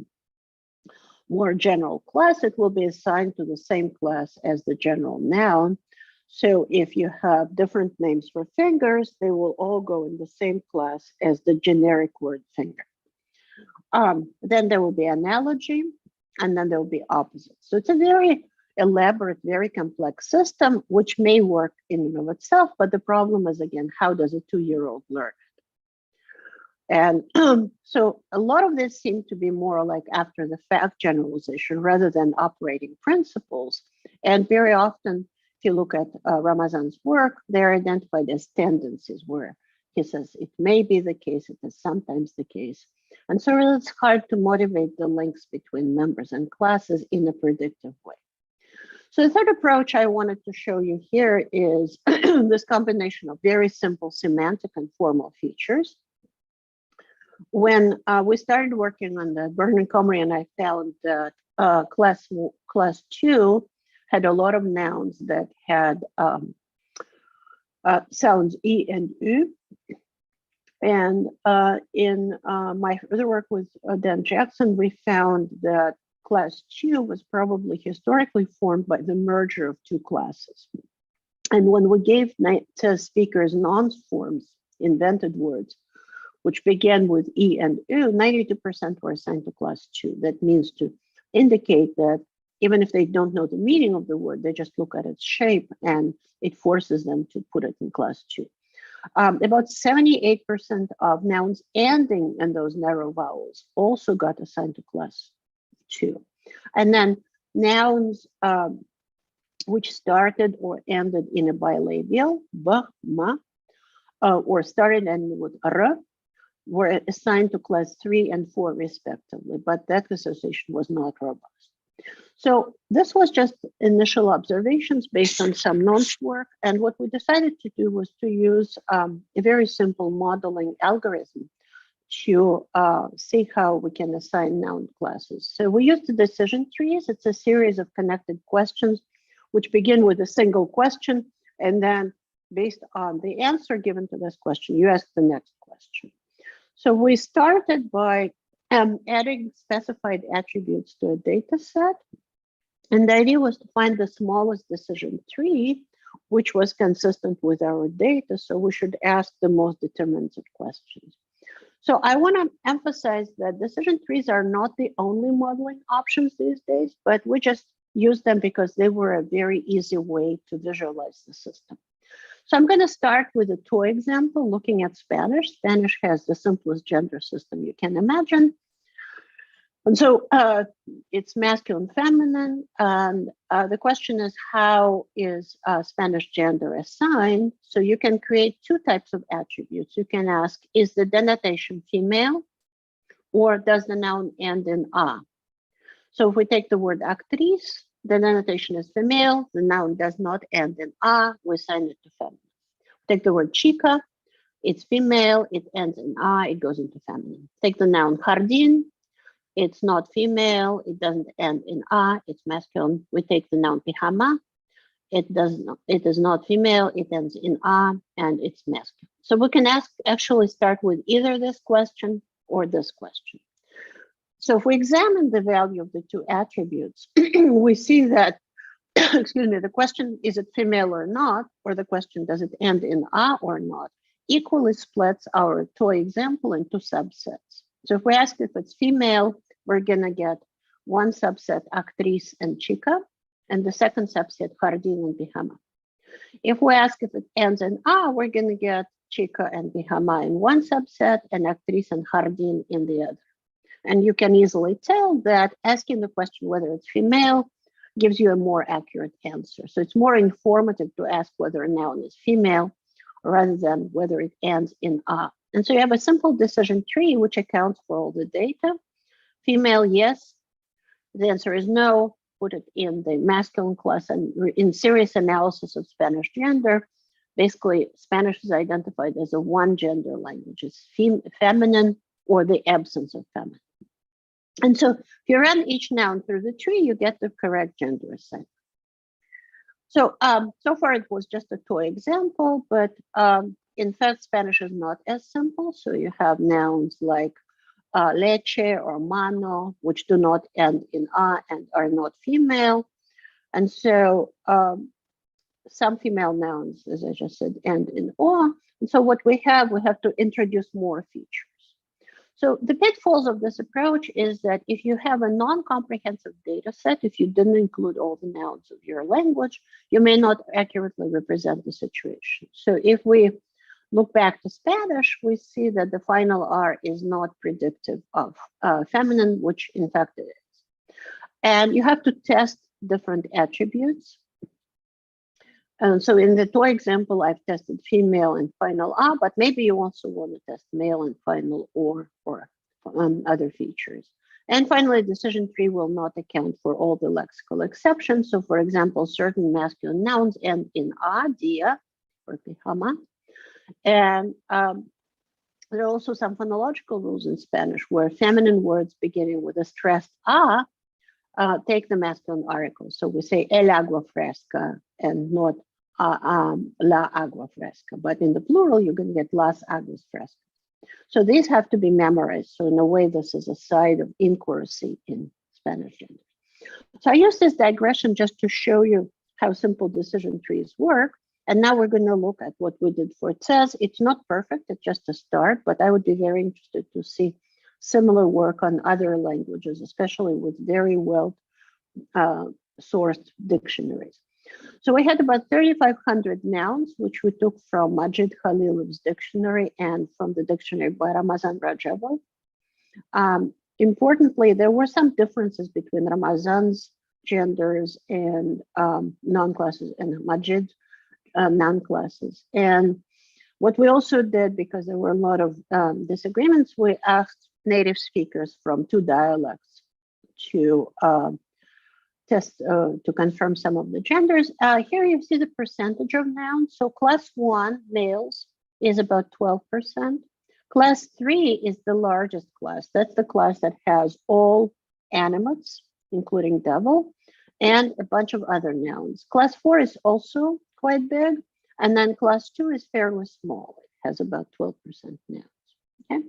more general class, it will be assigned to the same class as the general noun. So if you have different names for fingers, they will all go in the same class as the generic word finger. Then there will be analogy, and then there will be opposite. So it's a very elaborate, very complex system, which may work in and of itself, but the problem is, again, how does a 2-year-old learn it? And so a lot of this seemed to be more like after the fact generalization rather than operating principles. And very often, if you look at Ramazan's work, they're identified as tendencies, where he says it may be the case, it is sometimes the case. And so it's hard to motivate the links between members and classes in a predictive way. So the third approach I wanted to show you here is this combination of very simple semantic and formal features. When we started working on the Bernard Comrie, I found that class 2 had a lot of nouns that had sounds E and U. And in my further work with Dan Jackson, we found that class 2 was probably historically formed by the merger of two classes. And when we gave to speakers nouns forms, invented words, which began with E and U, 92% were assigned to class 2. That means to indicate that even if they don't know the meaning of the word, they just look at its shape and it forces them to put it in class 2. About 78% of nouns ending in those narrow vowels also got assigned to class 2. And then nouns which started or ended in a bilabial, b, ma, or started and ended with r, were assigned to class 3 and 4 respectively, but that association was not robust. So this was just initial observations based on some nouns work. And what we decided to do was to use a very simple modeling algorithm to see how we can assign noun classes. So we used the decision trees. It's a series of connected questions which begin with a single question. And then based on the answer given to this question, you ask the next question. So we started by adding specified attributes to a data set. And the idea was to find the smallest decision tree, which was consistent with our data. So we should ask the most determinative questions. So I want to emphasize that decision trees are not the only modeling options these days, but we just use them because they were a very easy way to visualize the system. So I'm going to start with a toy example looking at Spanish. Spanish has the simplest gender system you can imagine. And so it's masculine, feminine, and the question is, how is Spanish gender assigned? So you can create two types of attributes. You can ask, is the denotation female, or does the noun end in a? So if we take the word actriz, the denotation is female, the noun does not end in a, we assign it to feminine. Take the word chica, it's female, it ends in a, it goes into feminine. Take the noun jardín, it's not female, it doesn't end in a, it's masculine. We take the noun pijama, it is not female, it ends in a, and it's masculine. So we can actually start with either this question or this question. So if we examine the value of the two attributes, we see that, excuse me, the question, is it female or not, or the question, does it end in a or not, equally splits our toy example into subsets. So if we ask if it's female, we're gonna get one subset, actriz and chica, and the second subset, jardín and pijama. If we ask if it ends in a, we're gonna get chica and pijama in one subset and actriz and jardín in the other. And you can easily tell that asking the question whether it's female gives you a more accurate answer. So it's more informative to ask whether a noun is female rather than whether it ends in a. And so you have a simple decision tree which accounts for all the data. Female, yes. The answer is no. Put it in the masculine class. And in serious analysis of Spanish gender, basically Spanish is identified as a one gender language. It's feminine or the absence of feminine. And so if you run each noun through the tree, you get the correct gender assignment. So, so far it was just a toy example, but in fact, Spanish is not as simple. So you have nouns like leche or mano, which do not end in a and are not female. And so some female nouns, as I just said, end in o. And so what we have to introduce more features. So the pitfalls of this approach is that if you have a non-comprehensive data set, if you didn't include all the nouns of your language, you may not accurately represent the situation. So if we look back to Spanish, we see that the final R is not predictive of feminine, which in fact it is. And you have to test different attributes. And so in the toy example, I've tested female and final A, but maybe you also want to test male and final or other features. And finally, decision tree will not account for all the lexical exceptions. So for example, certain masculine nouns end in A, dia, or pijama. And there are also some phonological rules in Spanish where feminine words beginning with a stressed A take the masculine article. So we say el agua fresca and not la agua fresca. But in the plural, you're going to get las aguas frescas. So these have to be memorized. So in a way, this is a side of inaccuracy in Spanish gender. So I use this digression just to show you how simple decision trees work. And now we're going to look at what we did for it. Says it's not perfect, it's just a start, but I would be very interested to see similar work on other languages, especially with very well sourced dictionaries. So we had about 3,500 nouns, which we took from Majid Khalilov's dictionary and from the dictionary by Ramazan Rajabov. Importantly, there were some differences between Ramazan's genders and noun classes and Majid's noun classes. And what we also did, because there were a lot of disagreements, we asked native speakers from two dialects to test, to confirm some of the genders. Here you see the percentage of nouns. So class 1 males is about 12%. Class 3 is the largest class. That's the class that has all animates, including devil, and a bunch of other nouns. Class 4 is also quite big. And then class 2 is fairly small. It has about 12% nouns. Okay.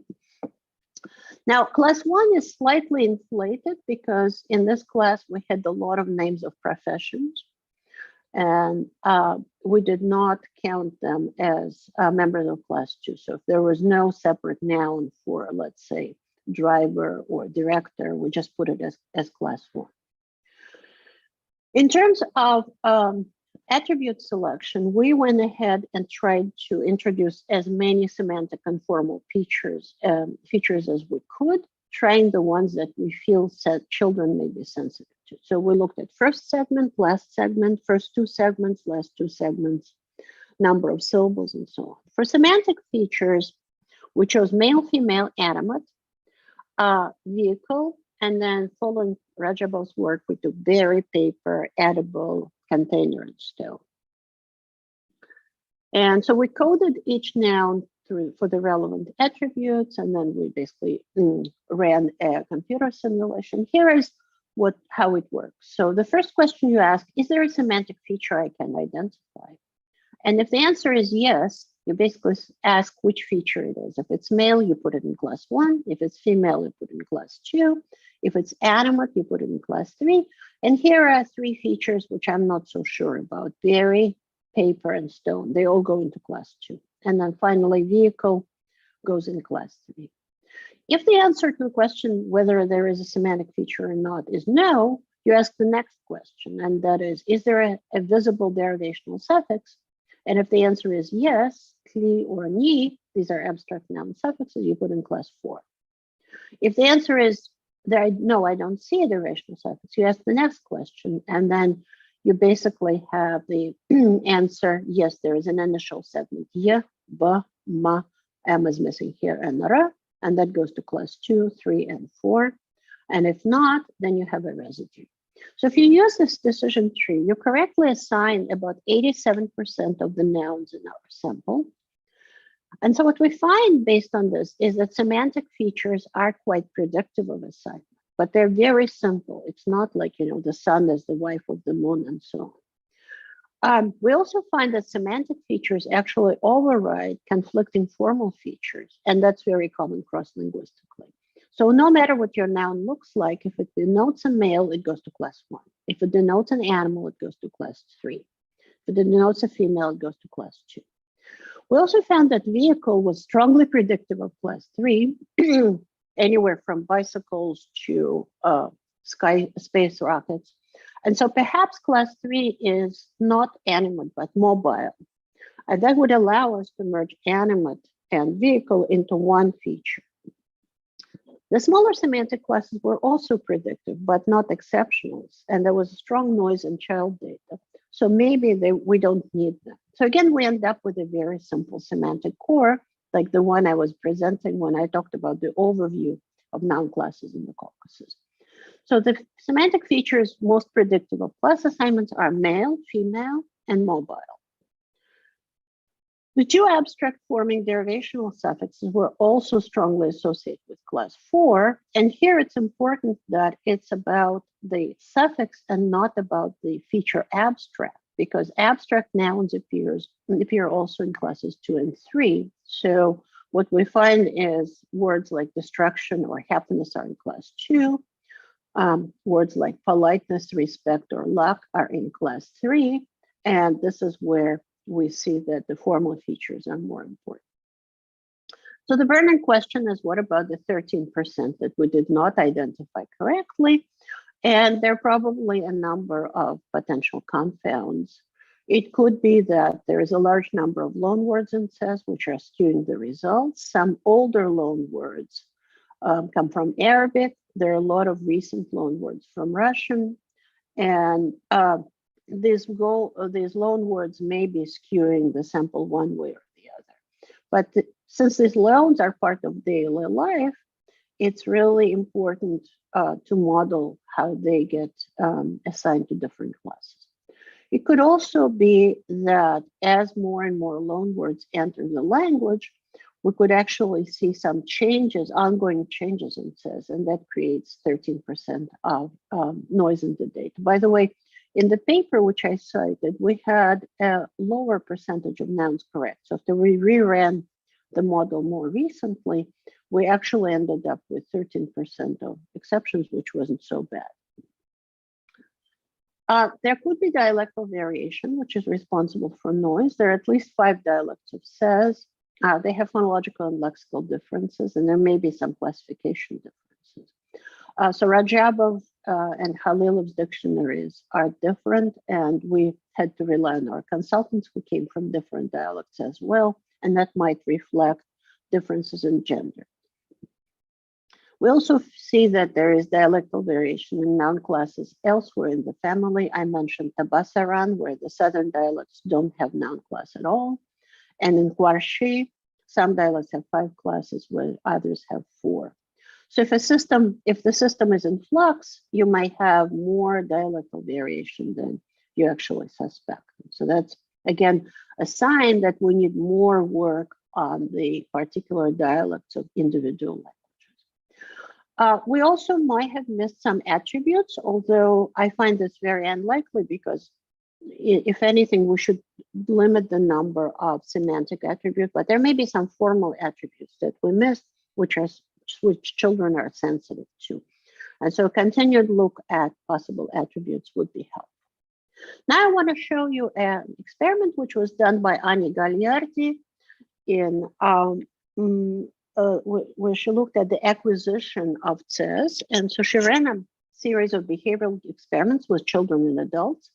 Now, class 1 is slightly inflated because in this class, we had a lot of names of professions. And we did not count them as members of class 2. So if there was no separate noun for, let's say, driver or director, we just put it as class 1. In terms of attribute selection, we went ahead and tried to introduce as many semantic and formal features as we could, trying the ones that we feel children may be sensitive to. So we looked at first segment, last segment, first two segments, last two segments, number of syllables, and so on. For semantic features, we chose male, female, animate, vehicle, and then following Rajabov's work, we took berry, paper, edible, container, and stone. And so we coded each noun for the relevant attributes, and then we basically ran a computer simulation. Here is how it works. So the first question you ask, is there a semantic feature I can identify? And if the answer is yes, you basically ask which feature it is. If it's male, you put it in class 1. If it's female, you put it in class 2. If it's animate, you put it in class 3. And here are 3 features which I'm not so sure about: berry, paper, and stone. They all go into class 2. And then finally, vehicle goes in class 3. If the answer to the question whether there is a semantic feature or not is no, you ask the next question, and that is there a visible derivational suffix? And if the answer is yes, kli or ni, these are abstract noun suffixes, you put in class 4. If the answer is no, I don't see a durational suffix, you ask the next question, and then you basically have the answer, yes, there is an initial segment, y, b, ma, m is missing here, and r, and that goes to class 2, 3, and 4. And if not, then you have a residue. So if you use this decision tree, you correctly assign about 87% of the nouns in our sample. And so what we find based on this is that semantic features are quite predictive of assignment, but they're very simple. It's not like, the sun is the wife of the moon and so on. We also find that semantic features actually override conflicting formal features, and that's very common cross-linguistically. So no matter what your noun looks like, if it denotes a male, it goes to class 1. If it denotes an animal, it goes to class 3. If it denotes a female, it goes to class 2. We also found that vehicle was strongly predictive of class 3, anywhere from bicycles to space rockets. And so perhaps class 3 is not animate, but mobile. And that would allow us to merge animate and vehicle into one feature. The smaller semantic classes were also predictive, but not exceptional. And there was strong noise in child data. So maybe we don't need them. So again, we end up with a very simple semantic core, like the one I was presenting when I talked about the overview of noun classes in the Caucasus. So the semantic features most predictive of class assignments are male, female, and mobile. The two abstract forming derivational suffixes were also strongly associated with class 4. And here it's important that it's about the suffix and not about the feature abstract, because abstract nouns appear also in classes 2 and 3. So what we find is words like destruction or happiness are in class 2. Words like politeness, respect, or luck are in class 3. And this is where we see that the formal features are more important. So the burning question is, what about the 13% that we did not identify correctly? And there are probably a number of potential confounds. It could be that there is a large number of loanwords in CES which are skewing the results. Some older loanwords come from Arabic. There are a lot of recent loanwords from Russian. And these loanwords may be skewing the sample one way or the other. But since these loans are part of daily life, it's really important to model how they get assigned to different classes. It could also be that as more and more loanwords enter the language, we could actually see some changes, ongoing changes in CES, and that creates 13% of noise in the data. By the way, in the paper which I cited, we had a lower percentage of nouns correct. So after we reran the model more recently, we actually ended up with 13% of exceptions, which wasn't so bad. There could be dialectal variation, which is responsible for noise. There are at least 5 dialects of CES. They have phonological and lexical differences, and there may be some classification differences. So Rajabov and Halilov's dictionaries are different, and we had to rely on our consultants who came from different dialects as well, and that might reflect differences in gender. We also see that there is dialectal variation in noun classes elsewhere in the family. I mentioned Tabasaran, where the southern dialects don't have noun class at all. And in Kwarshi, some dialects have 5 classes, where others have 4. So if the system is in flux, you might have more dialectal variation than you actually suspect. So that's, again, a sign that we need more work on the particular dialects of individual languages. We also might have missed some attributes, although I find this very unlikely because if anything, we should limit the number of semantic attributes, but there may be some formal attributes that we missed, which children are sensitive to. And so a continued look at possible attributes would be helpful. Now I want to show you an experiment which was done by Anya Gagliardi in where she looked at the acquisition of CES. And so she ran a series of behavioral experiments with children and adults,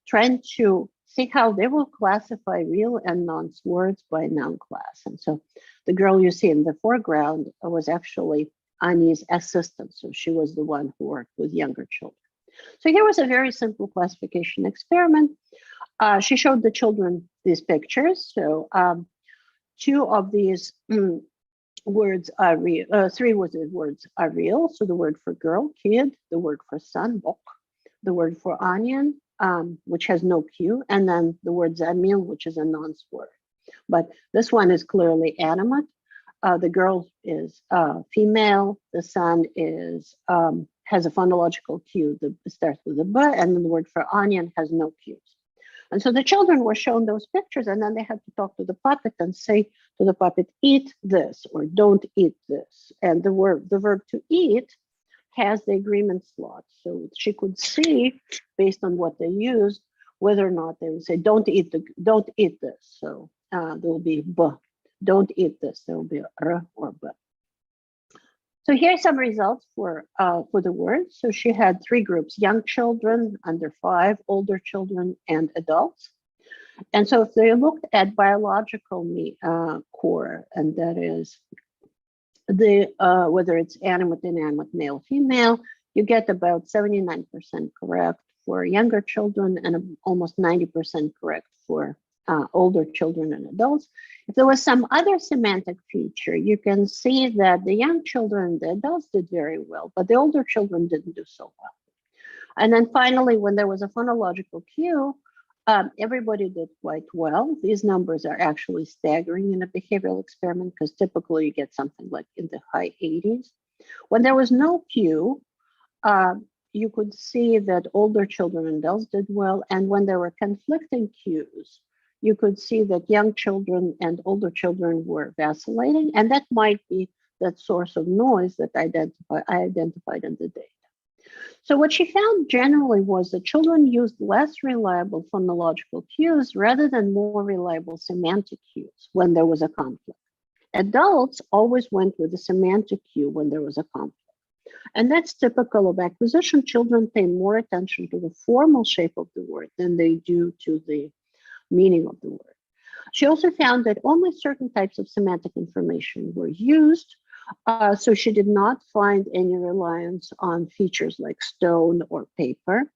trying to see how they will classify real and nonce words by noun class. And so the girl you see in the foreground was actually Annie's assistant. So she was the one who worked with younger children. So here was a very simple classification experiment. She showed the children these pictures. So two of these words are real, three words are real. So the word for girl, kid, the word for son, bok, the word for onion, which has no Q, and then the word zamil, which is a nonce word. But this one is clearly animate. The girl is female. The son is has a phonological cue that starts with a B, and then the word for onion has no cues. And so the children were shown those pictures, and then they had to talk to the puppet and say to the puppet, eat this or don't eat this. And the verb to eat has the agreement slot. So she could see, based on what they used, whether or not they would say, don't eat this. So there will be B. Don't eat this. There will be R or B. So here's some results for the word. So she had three groups: young children, under 5, older children, and adults. And so if they looked at biological core, and that is the whether it's animate, inanimate, male, female, you get about 79% correct for younger children and almost 90% correct for older children and adults. If there was some other semantic feature, you can see that the young children and the adults did very well, but the older children didn't do so well. And then finally, when there was a phonological cue, everybody did quite well. These numbers are actually staggering in a behavioral experiment because typically you get something like in the high 80s. When there was no cue, you could see that older children and adults did well. And when there were conflicting cues, you could see that young children and older children were vacillating, and that might be that source of noise that I identified in the data. So what she found generally was that children used less reliable phonological cues rather than more reliable semantic cues when there was a conflict. Adults always went with the semantic cue when there was a conflict. And that's typical of acquisition. Children pay more attention to the formal shape of the word than they do to the meaning of the word. She also found that only certain types of semantic information were used, so she did not find any reliance on features like stone or paper.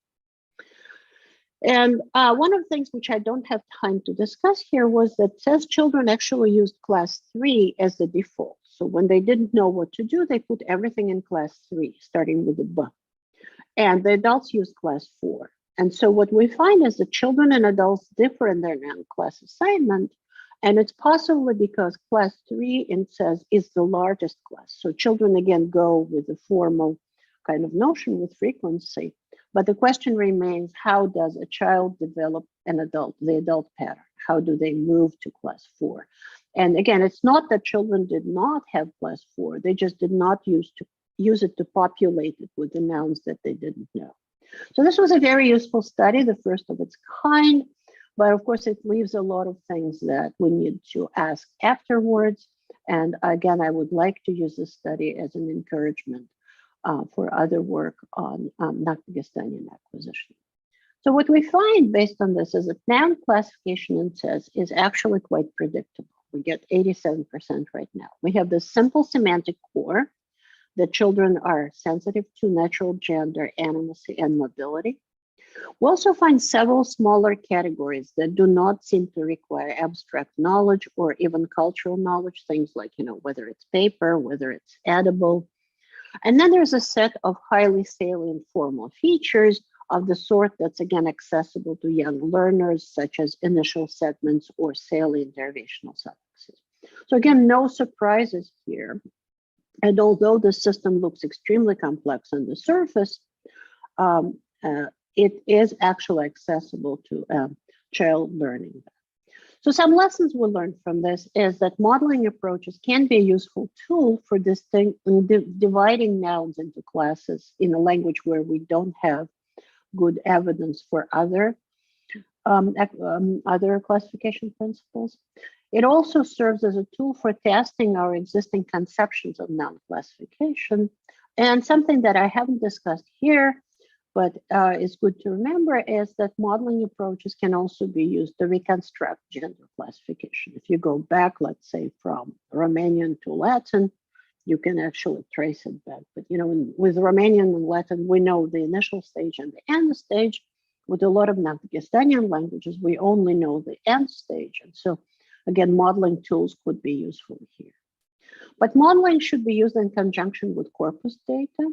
And one of the things which I don't have time to discuss here was that says children actually used class 3 as the default. So when they didn't know what to do, they put everything in class 3, starting with the B. And the adults used class 4. And so what we find is that children and adults differ in their noun class assignment. And it's possibly because class 3 in says is the largest class. So children again go with the formal kind of notion with frequency. But the question remains, how does a child develop the adult pattern? How do they move to class 4? And again, it's not that children did not have class 4. They just did not use it to populate it with the nouns that they didn't know. So this was a very useful study, the first of its kind, but of course it leaves a lot of things that we need to ask afterwards. And again, I would like to use this study as an encouragement for other work on Nakh-Dagestanian acquisition. So what we find based on this is that noun classification in says is actually quite predictable. We get 87% right now. We have this simple semantic core. The children are sensitive to natural gender, animacy, and mobility. We also find several smaller categories that do not seem to require abstract knowledge or even cultural knowledge, things like, whether it's paper, whether it's edible. And then there's a set of highly salient formal features of the sort that's, again, accessible to young learners, such as initial segments or salient derivational suffixes. So again, no surprises here. And although the system looks extremely complex on the surface, it is actually accessible to child learning. So some lessons we learned from this is that modeling approaches can be a useful tool for dividing nouns into classes in a language where we don't have good evidence for other classification principles. It also serves as a tool for testing our existing conceptions of noun classification. And something that I haven't discussed here, but is good to remember, is that modeling approaches can also be used to reconstruct gender classification. If you go back, let's say, from Romanian to Latin, you can actually trace it back. But with Romanian and Latin, we know the initial stage and the end stage. With a lot of Nakh-Dagestanian languages, we only know the end stage. And so, again, modeling tools could be useful here. But modeling should be used in conjunction with corpus data,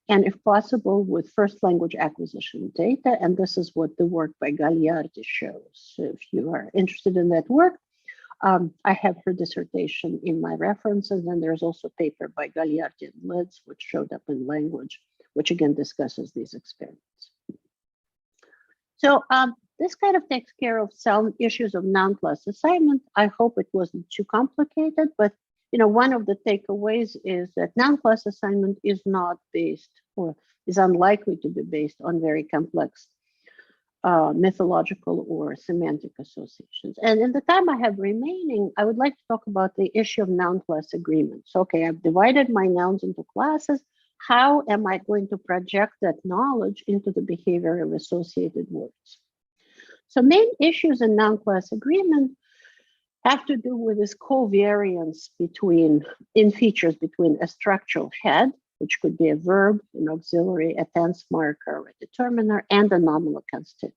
and if possible, with first language acquisition data. And this is what the work by Gagliardi shows. So if you are interested in that work, I have her dissertation in my references, and there's also a paper by Gagliardi and Lids, which showed up in Language, which again discusses these experiments. So this kind of takes care of some issues of noun class assignment. I hope it wasn't too complicated, but one of the takeaways is that noun class assignment is not based, or is unlikely to be based on very complex mythological or semantic associations. And in the time I have remaining, I would like to talk about the issue of noun class agreements. Okay, I've divided my nouns into classes. How am I going to project that knowledge into the behavior of associated words? So main issues in noun class agreement have to do with this covariance in features between a structural head, which could be a verb, an auxiliary, a tense marker, a determiner, and a nominal constituent.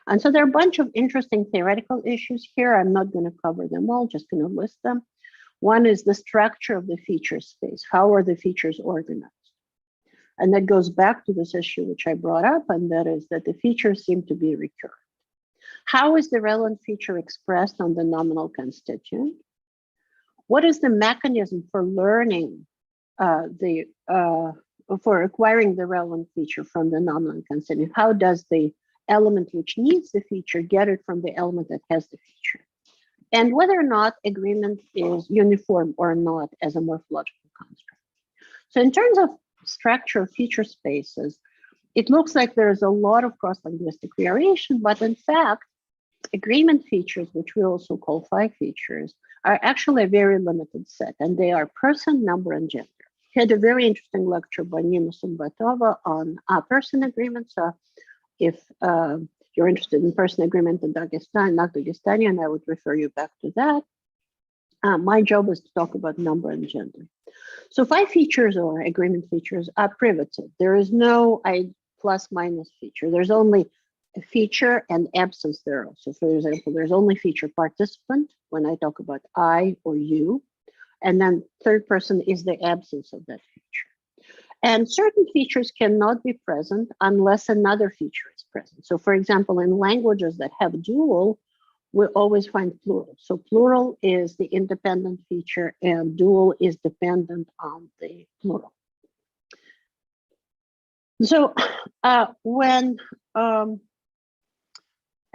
And so there are a bunch of interesting theoretical issues here. I'm not going to cover them all, just going to list them. One is the structure of the feature space. How are the features organized? And that goes back to this issue which I brought up, and that is that the features seem to be recurrent. How is the relevant feature expressed on the nominal constituent? What is the mechanism for learning for acquiring the relevant feature from the nominal constituent? How does the element which needs the feature get it from the element that has the feature? And whether or not agreement is uniform or not as a morphological construct. So in terms of structure of feature spaces, it looks like there's a lot of cross-linguistic variation, but in fact, agreement features, which we also call phi features, are actually a very limited set, and they are person, number, and gender. He had a very interesting lecture by Nina Sumbatova on person agreement. So if you're interested in person agreement in Nakh-Dagestanian, I would refer you back to that. My job is to talk about number and gender. So phi features or agreement features are privative. There is no plus minus feature. There's only a feature and absence thereof. So for example, there's only feature participant when I talk about I or you, and then third person is the absence of that feature. And certain features cannot be present unless another feature is present. So for example, in languages that have dual, we always find plural. So plural is the independent feature and dual is dependent on the plural. So when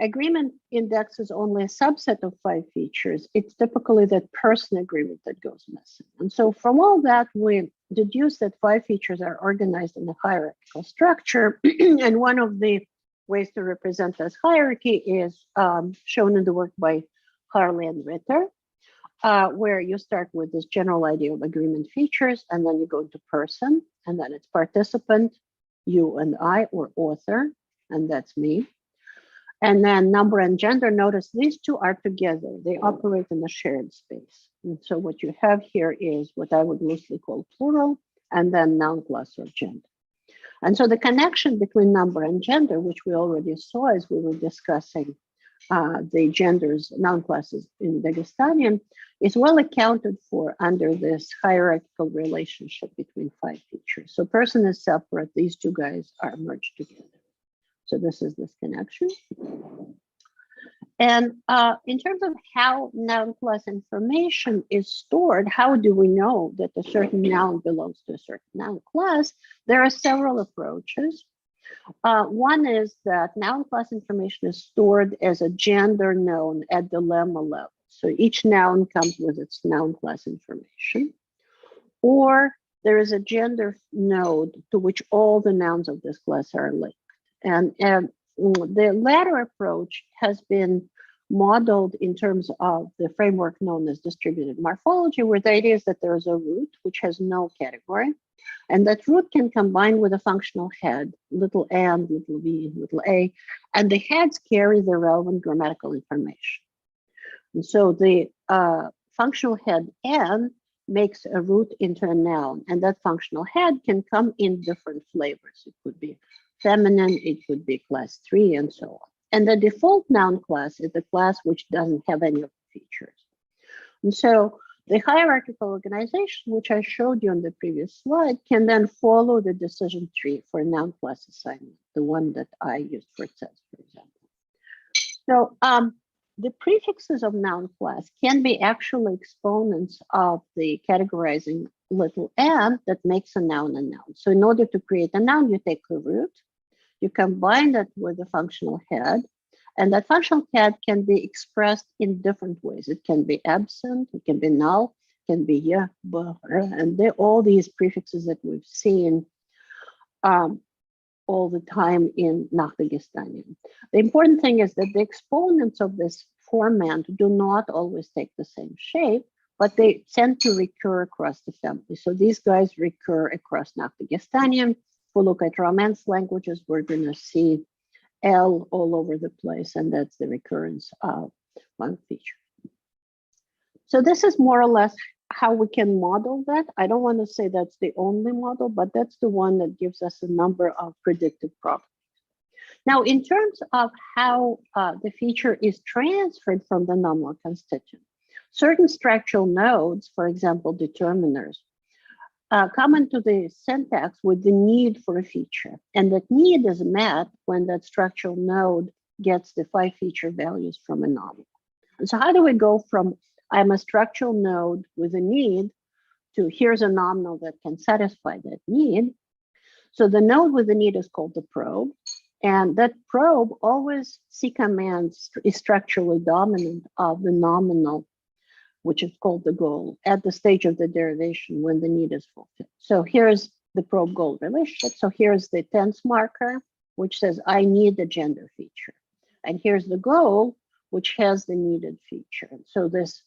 agreement indexes only a subset of phi features, it's typically that person agreement that goes missing. And so from all that, we deduce that phi features are organized in a hierarchical structure. And one of the ways to represent this hierarchy is shown in the work by Harley and Ritter, where you start with this general idea of agreement features, and then you go to person, and then it's participant, you and I, or author, and that's me. And then number and gender, notice these two are together. They operate in a shared space. And so what you have here is what I would loosely call plural, and then noun class or gender. And so the connection between number and gender, which we already saw as we were discussing the genders, noun classes in Dagestanian, is well accounted for under this hierarchical relationship between phi features. So person is separate, these two guys are merged together. So this is this connection. And in terms of how noun class information is stored, how do we know that a certain noun belongs to a certain noun class? There are several approaches. One is that noun class information is stored as a gender known at the lemma level. So each noun comes with its noun class information. Or there is a gender node to which all the nouns of this class are linked. And the latter approach has been modeled in terms of the framework known as distributed morphology, where the idea is that there is a root which has no category, and that root can combine with a functional head, little n, little v, little a, and the heads carry the relevant grammatical information. And so the functional head n makes a root into a noun, and that functional head can come in different flavors. It could be feminine, it could be class 3, and so on. And the default noun class is the class which doesn't have any of the features. And so the hierarchical organization, which I showed you on the previous slide, can then follow the decision tree for noun class assignment, the one that I used for test, for example. So the prefixes of noun class can be actually exponents of the categorizing little m that makes a noun a noun. So in order to create a noun, you take the root, you combine that with the functional head, and that functional head can be expressed in different ways. It can be absent, it can be null, it can be yeah, and they're all these prefixes that we've seen all the time in Nakh-Dagestanian. The important thing is that the exponents of this format do not always take the same shape, but they tend to recur across the family. So these guys recur across Nakh-Dagestanian. If we look at Romance languages, we're going to see L all over the place, and that's the recurrence of one feature. So this is more or less how we can model that. I don't want to say that's the only model, but that's the one that gives us a number of predictive properties. Now, in terms of how the feature is transferred from the nominal constituent, certain structural nodes, for example, determiners, come into the syntax with the need for a feature. And that need is met when that structural node gets the 5 feature values from a nominal. And so how do we go from I'm a structural node with a need to here's a nominal that can satisfy that need? So the node with the need is called the probe. And that probe always C commands is structurally dominant of the nominal, which is called the goal, at the stage of the derivation when the need is fulfilled. So here's the probe goal relationship. So here's the tense marker, which says I need the gender feature. And here's the goal, which has the needed feature. So this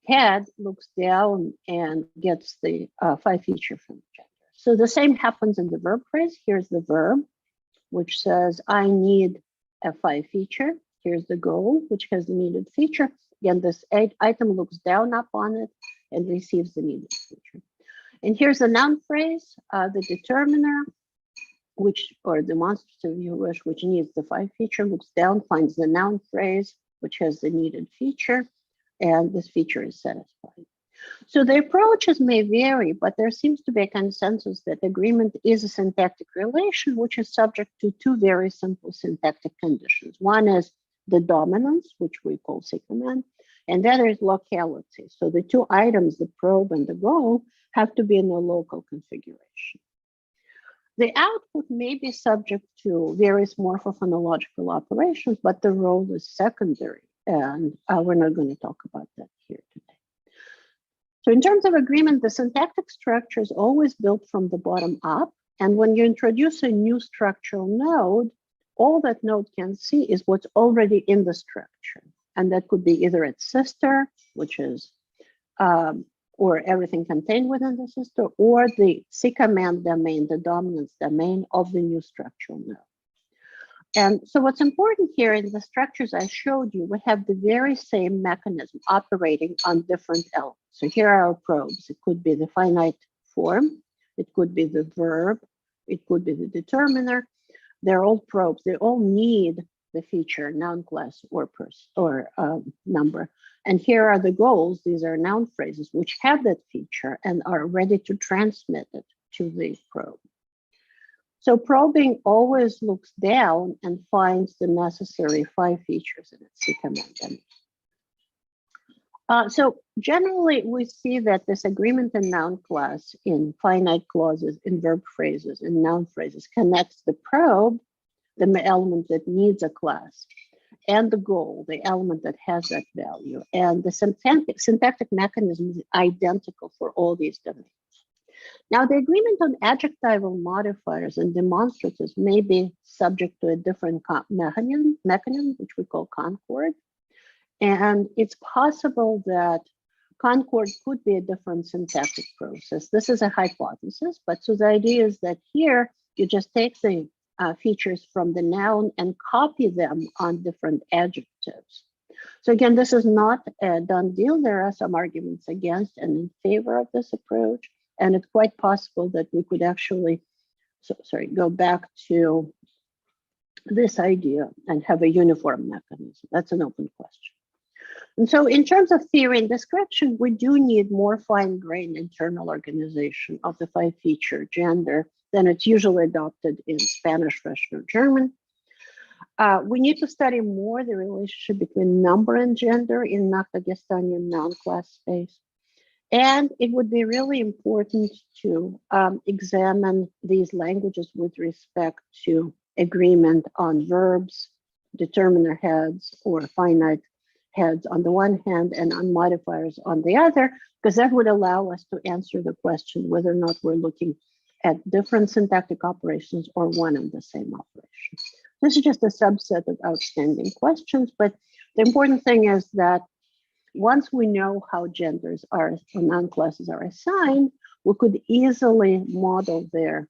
head looks down and gets the 5 feature from gender. So the same happens in the verb phrase. Here's the verb, which says I need a 5 feature. Here's the goal, which has the needed feature. Again, this item looks down up on it and receives the needed feature. And here's the noun phrase, the determiner, which, or demonstrative you wish, which needs the 5 feature, looks down, finds the noun phrase, which has the needed feature, and this feature is satisfied. So the approaches may vary, but there seems to be a consensus that agreement is a syntactic relation, which is subject to 2 very simple syntactic conditions. One is the dominance, which we call C command, and the other is locality. So the 2 items, the probe and the goal, have to be in a local configuration. The output may be subject to various morphophonological operations, but the role is secondary, and we're not going to talk about that here today. So in terms of agreement, the syntactic structure is always built from the bottom up, and when you introduce a new structural node, all that node can see is what's already in the structure, and that could be either its sister, which is or everything contained within the sister, or the C command domain, the dominance domain of the new structural node. And so what's important here in the structures I showed you, we have the very same mechanism operating on different elements. So here are our probes. It could be the finite form, it could be the verb, it could be the determiner. They're all probes. They all need the feature, noun class or number. And here are the goals. These are noun phrases which have that feature and are ready to transmit it to the probe. So probing always looks down and finds the necessary 5 features in its C command. So generally, we see that this agreement in noun class, in finite clauses, in verb phrases, in noun phrases, connects the probe, the element that needs a class, and the goal, the element that has that value. And the syntactic mechanism is identical for all these domains. Now, the agreement on adjectival modifiers and demonstratives may be subject to a different mechanism, which we call concord. And it's possible that concord could be a different syntactic process. This is a hypothesis, but so the idea is that here you just take the features from the noun and copy them on different adjectives. So again, this is not a done deal. There are some arguments against and in favor of this approach. And it's quite possible that we could actually, go back to this idea and have a uniform mechanism. That's an open question. And so in terms of theory and description, we do need more fine-grained internal organization of the 5-feature gender than it's usually adopted in Spanish, Russian, or German. We need to study more the relationship between number and gender in Nakh-Dagestanian noun class space. And it would be really important to examine these languages with respect to agreement on verbs, determiner heads, or finite heads on the one hand and on modifiers on the other, because that would allow us to answer the question whether or not we're looking at different syntactic operations or one and the same operation. This is just a subset of outstanding questions, but the important thing is that once we know how genders are, or noun classes are assigned, we could easily model their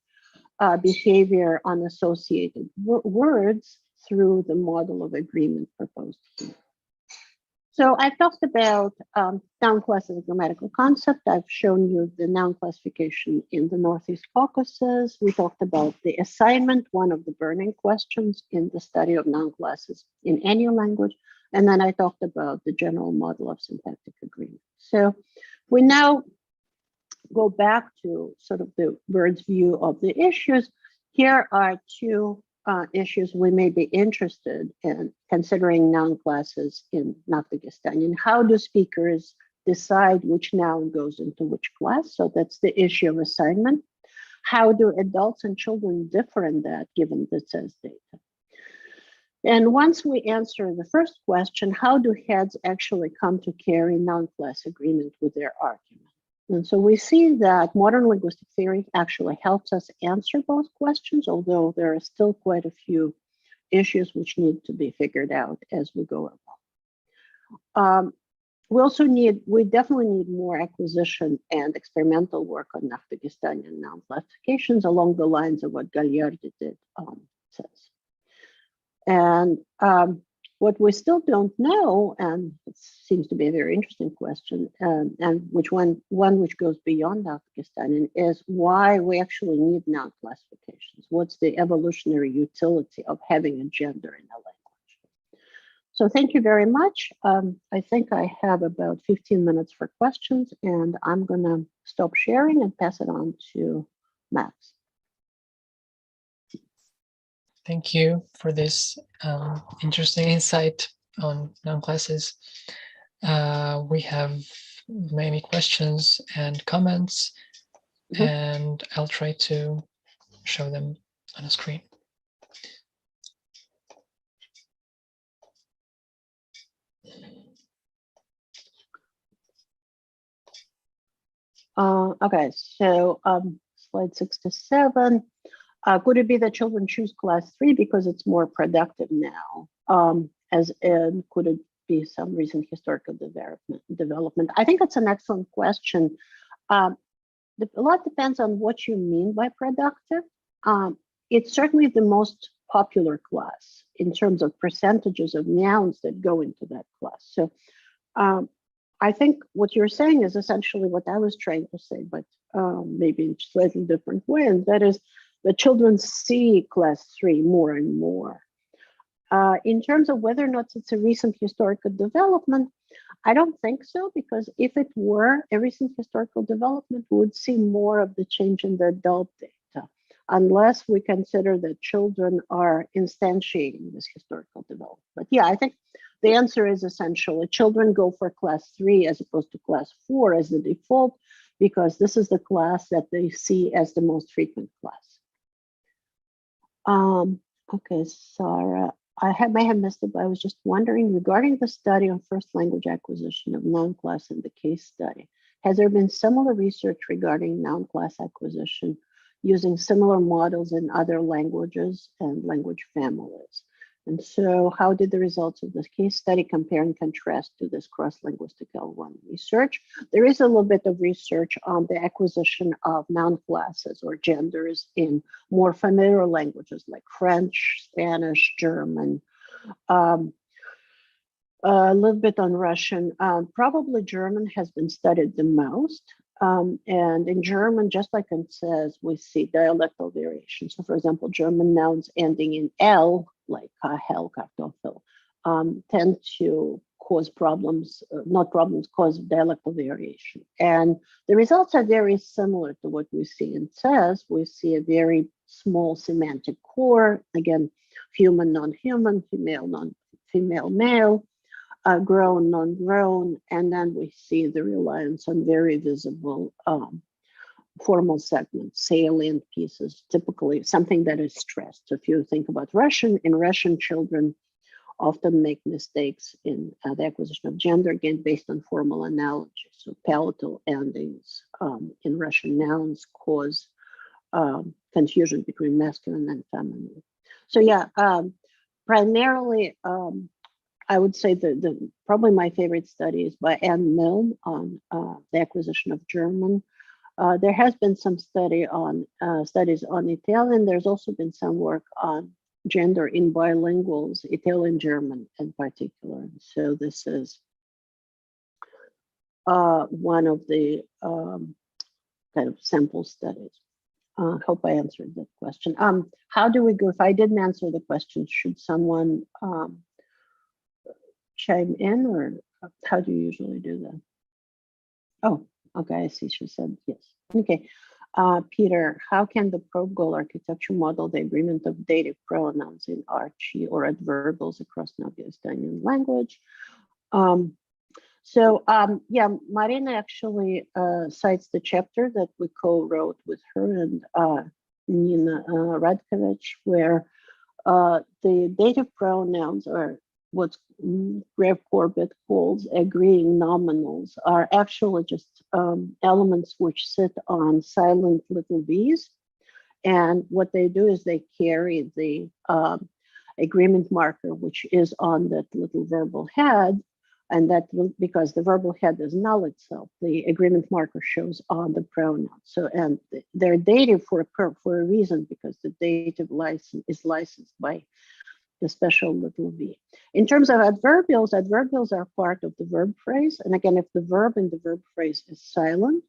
behavior on associated words through the model of agreement proposed here. So I've talked about noun class as a grammatical concept. I've shown you the noun classification in the Northeast Caucasus. We talked about the assignment, one of the burning questions in the study of noun classes in any language. And then I talked about the general model of syntactic agreement. So we now go back to sort of the bird's view of the issues. Here are two issues we may be interested in considering noun classes in Nakh-Dagestanian. How do speakers decide which noun goes into which class? So that's the issue of assignment. How do adults and children differ in that, given the says data? And once we answer the first question, how do heads actually come to carry noun class agreement with their argument? And so we see that modern linguistic theory actually helps us answer both questions, although there are still quite a few issues which need to be figured out as we go along. We definitely need more acquisition and experimental work on Nakh-Dagestanian noun classifications along the lines of what Gagliardi did says. And what we still don't know, and it seems to be a very interesting question, and which one which goes beyond Nakh-Dagestanian, is why we actually need noun classifications. What's the evolutionary utility of having a gender in a language? So thank you very much. I think I have about 15 minutes for questions, and I'm going to stop sharing and pass it on to Max. Thank you for this interesting insight on noun classes. We have many questions and comments, and I'll try to show them on a screen. Okay, so slide 6 to 7. Could it be that children choose class 3 because it's more productive now? As in, could it be some recent historical development? I think that's an excellent question. A lot depends on what you mean by productive. It's certainly the most popular class in terms of percentages of nouns that go into that class. So I think what you're saying is essentially what I was trying to say, but maybe in a slightly different way, and that is the children see class 3 more and more. In terms of whether or not it's a recent historical development, I don't think so, because if it were a recent historical development, we would see more of the change in the adult data, unless we consider that children are instantiating this historical development. But yeah, I think the answer is essentially children go for class 3 as opposed to class 4 as the default, because this is the class that they see as the most frequent class. Okay, Sarah, may have missed it, but I was just wondering regarding the study on first language acquisition of noun class in the case study. Has there been similar research regarding noun class acquisition using similar models in other languages and language families? And so how did the results of this case study compare and contrast to this cross-linguistic L1 research? There is a little bit of research on the acquisition of noun classes or genders in more familiar languages like French, Spanish, German. A little bit on Russian. Probably German has been studied the most. And in German, just like it says, we see dialectal variation. So for example, German nouns ending in L, like Hell, Kartoffel, tend to cause problems, not problems, cause dialectal variation. And the results are very similar to what we see in says. We see a very small semantic core, again, human, non-human, female, non-female, male, grown, non-grown, and then we see the reliance on very visible formal segments, salient pieces, typically something that is stressed. So if you think about Russian, in Russian, children often make mistakes in the acquisition of gender, again, based on formal analogy. So palatal endings in Russian nouns cause confusion between masculine and feminine. So yeah, primarily, I would say the probably my favorite study is by Ann Milne on the acquisition of German. There has been some studies on Italian. There's also been some work on gender in bilinguals, Italian German in particular. So this is one of the kind of sample studies. Hope I answered that question. How do we go? If I didn't answer the question, should someone chime in, or how do you usually do that? Oh, okay, I see. She said yes. Okay, Peter, how can the probe goal architecture model the agreement of dative pronouns in Archie or adverbials across Nakh-Dagestanian language? Yeah, Marina actually cites the chapter that we co-wrote with her and Nina Radkovich, where the dative pronouns are what Greg Corbett calls agreeing nominals, are actually just elements which sit on silent little v's. And what they do is they carry the agreement marker, which is on that little verbal head. And that because the verbal head is null itself, the agreement marker shows on the pronoun. So, and they're dative for a reason, because the dative license is licensed by the special little v. In terms of adverbials, adverbials are part of the verb phrase. And again, if the verb in the verb phrase is silent,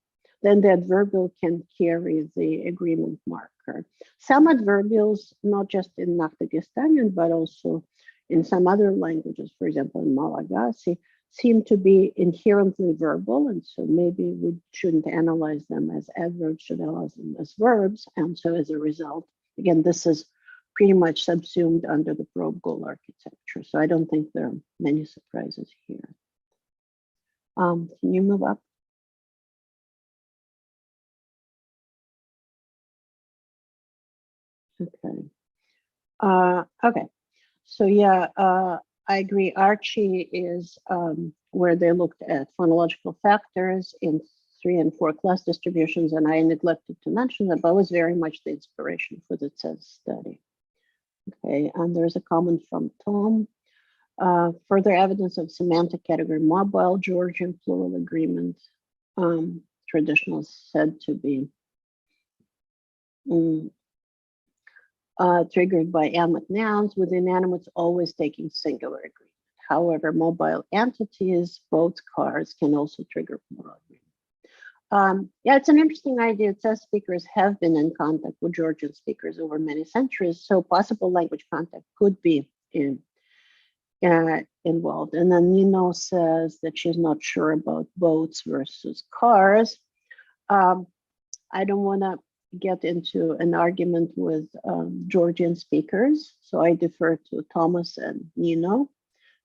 then the adverbial can carry the agreement marker. Some adverbials, not just in Nakh-Dagestanian, but also in some other languages, for example, in Malagasy, seem to be inherently verbal. And so maybe we shouldn't analyze them as adverbs, should analyze them as verbs. And so as a result, again, this is pretty much subsumed under the probe goal architecture. So I don't think there are many surprises here. Can you move up? Okay. Okay. So yeah, I agree. Archie is where they looked at phonological factors in 3 and 4 class distributions, and I neglected to mention that, but was very much the inspiration for the TES study. Okay, and there's a comment from Tom. Further evidence of semantic category mobile Georgian plural agreement. Traditional said to be triggered by animate nouns, with inanimates always taking singular agreement. However, mobile entities, boats, cars, can also trigger plural agreement. Yeah, it's an interesting idea. It says speakers have been in contact with Georgian speakers over many centuries, so possible language contact could be involved. And then Nino says that she's not sure about boats versus cars. I don't want to get into an argument with Georgian speakers, so I defer to Thomas and Nino.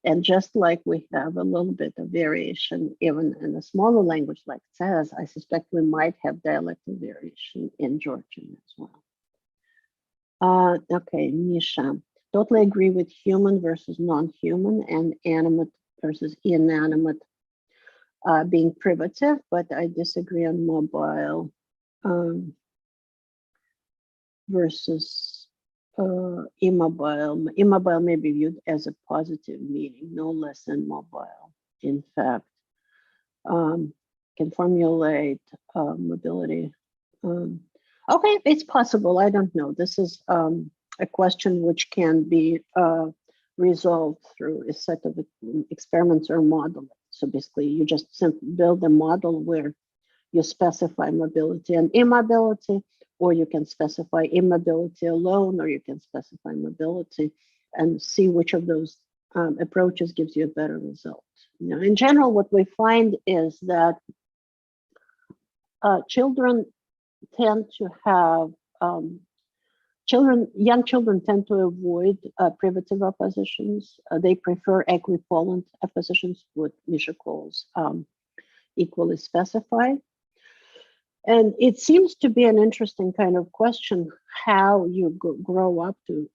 And just like we have a little bit of variation even in a smaller language like Tsaz, I suspect we might have dialectal variation in Georgian as well. Okay, Misha. Totally agree with human versus non-human and animate versus inanimate being privative, but I disagree on mobile versus immobile. Immobile may be viewed as a positive meaning, no less than mobile. In fact, can formulate mobility. Okay, it's possible. I don't know. This is a question which can be resolved through a set of experiments or modeling. So basically, you just simply build a model where you specify mobility and immobility, or you can specify immobility alone, or you can specify mobility and see which of those approaches gives you a better result. Now, in general, what we find is that children tend to have young children tend to avoid privative oppositions. They prefer equivalent oppositions, what Misha calls equally specified. And it seems to be an interesting kind of question how you grow up to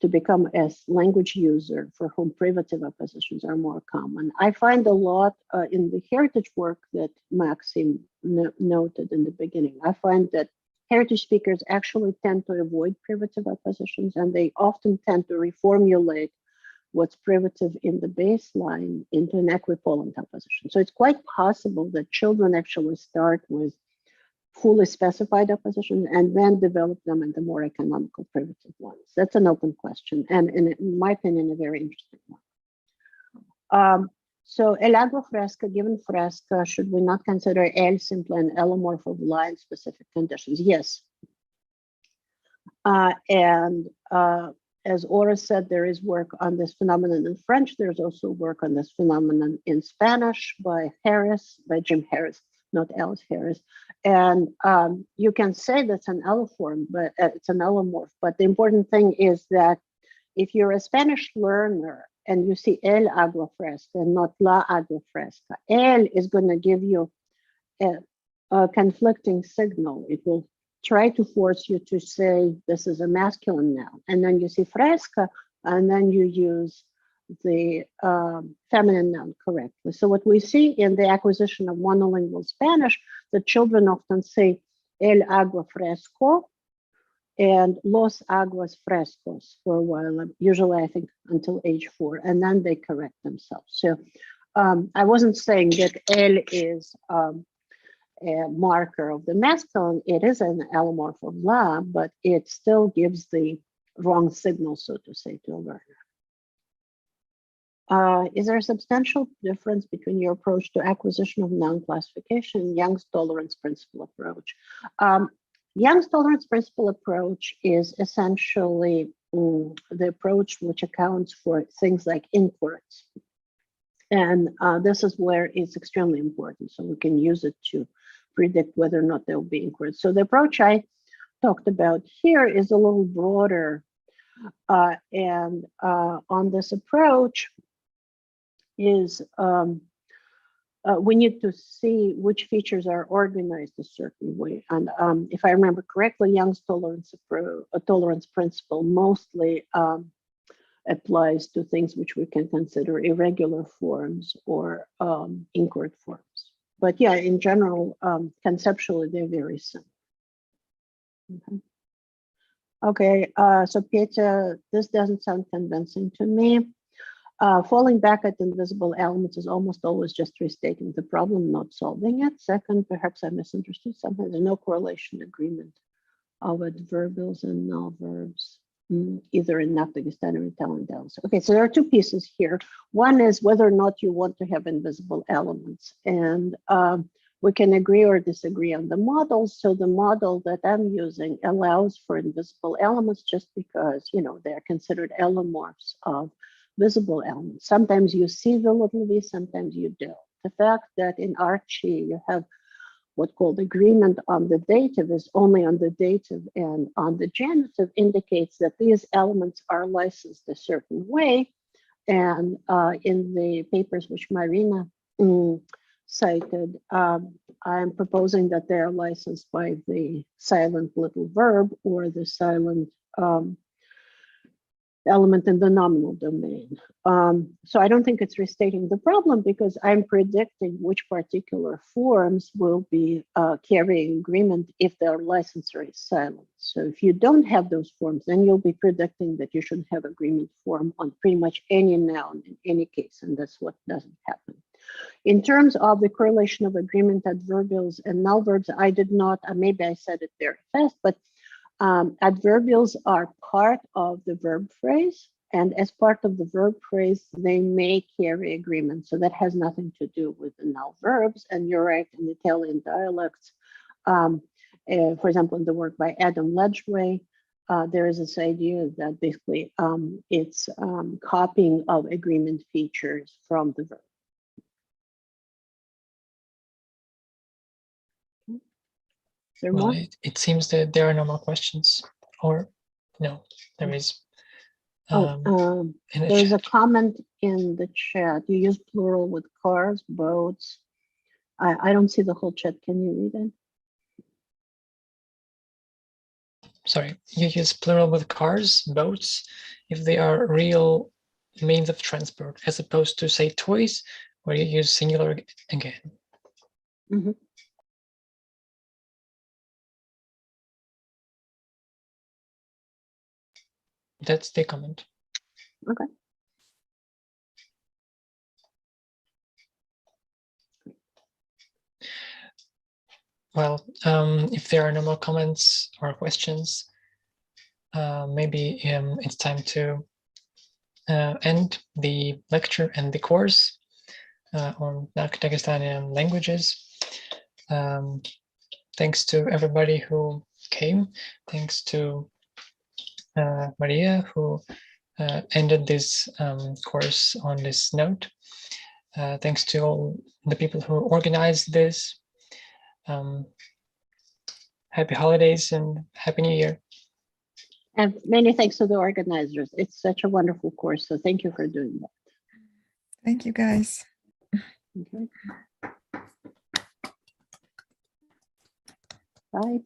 become a language user for whom privative oppositions are more common. I find a lot in the heritage work that Maxim noted in the beginning. I find that heritage speakers actually tend to avoid privative oppositions, and they often tend to reformulate what's privative in the baseline into an equivalent opposition. So it's quite possible that children actually start with fully specified oppositions and then develop them into more economical privative ones. That's an open question, and in my opinion, a very interesting one. So el agua fresca, given fresca, should we not consider el simply an allomorph of la in specific conditions? Yes. As Ora said, there is work on this phenomenon in French. There's also work on this phenomenon in Spanish by Jim Harris, not Alice Harris. And you can say that's an alloform, but it's an allomorph. But the important thing is that if you're a Spanish learner and you see el agua fresca and not la agua fresca, el is going to give you a conflicting signal. It will try to force you to say this is a masculine noun, and then you see fresca, and then you use the feminine noun correctly. So what we see in the acquisition of monolingual Spanish, the children often say el agua fresco and los aguas frescos for a while, usually I think until age 4, and then they correct themselves. So I wasn't saying that el is a marker of the masculine. It is an allomorph of la, but it still gives the wrong signal, so to say, to a learner. Is there a substantial difference between your approach to acquisition of noun classification and Young's tolerance principle approach? Young's tolerance principle approach is essentially the approach which accounts for things like inquiries. And this is where it's extremely important. So we can use it to predict whether or not there will be inquiries. So the approach I talked about here is a little broader. And on this approach is we need to see which features are organized a certain way. And if I remember correctly, Young's tolerance principle mostly applies to things which we can consider irregular forms or inquired forms. But yeah, in general, conceptually, they're very similar. Okay, so Peter, this doesn't sound convincing to me. Falling back at invisible elements is almost always just restating the problem, not solving it. Second, perhaps I misunderstood something. There's no correlation agreement of adverbials and null verbs, either in Nakh-Dagestanian or Italian dialects. Okay, so there are two pieces here. One is whether or not you want to have invisible elements. And we can agree or disagree on the models. So the model that I'm using allows for invisible elements just because, you know, they're considered allomorphs of visible elements. Sometimes you see the little v, sometimes you don't. The fact that in Archie you have what's called agreement on the dative is only on the dative and on the genitive indicates that these elements are licensed a certain way. And in the papers which Marina cited, I'm proposing that they are licensed by the silent little verb or the silent element in the nominal domain. So I don't think it's restating the problem because I'm predicting which particular forms will be carrying agreement if their licensor is silent. So if you don't have those forms, then you'll be predicting that you should have agreement form on pretty much any noun in any case, and that's what doesn't happen. In terms of the correlation of agreement adverbials and null verbs, I did not, maybe I said it very fast, but adverbials are part of the verb phrase, And as part of the verb phrase, they may carry agreement. So that has nothing to do with the noun verbs. And you're right, in Italian dialects, for example, in the work by Adam Ledgway, there is this idea that basically it's copying of agreement features from the verb. Is there more? It seems that there are no more questions, or no, there is. There's a comment in the chat. You use plural with cars, boats. I don't see the whole chat. Can you read it? Sorry, you use plural with cars, boats, if they are real means of transport, as opposed to, say, toys, where you use singular again. Mm-hmm. That's the comment. Okay. Well, if there are no more comments or questions, maybe it's time to end the lecture and the course on Nakh-Dagestanian languages. Thanks to everybody who came. Thanks to Maria, who ended this course on this note. Thanks to all the people who organized this. Happy holidays and Happy New Year. And many thanks to the organizers. It's such a wonderful course. So thank you for doing that. Thank you, guys. Okay. Bye.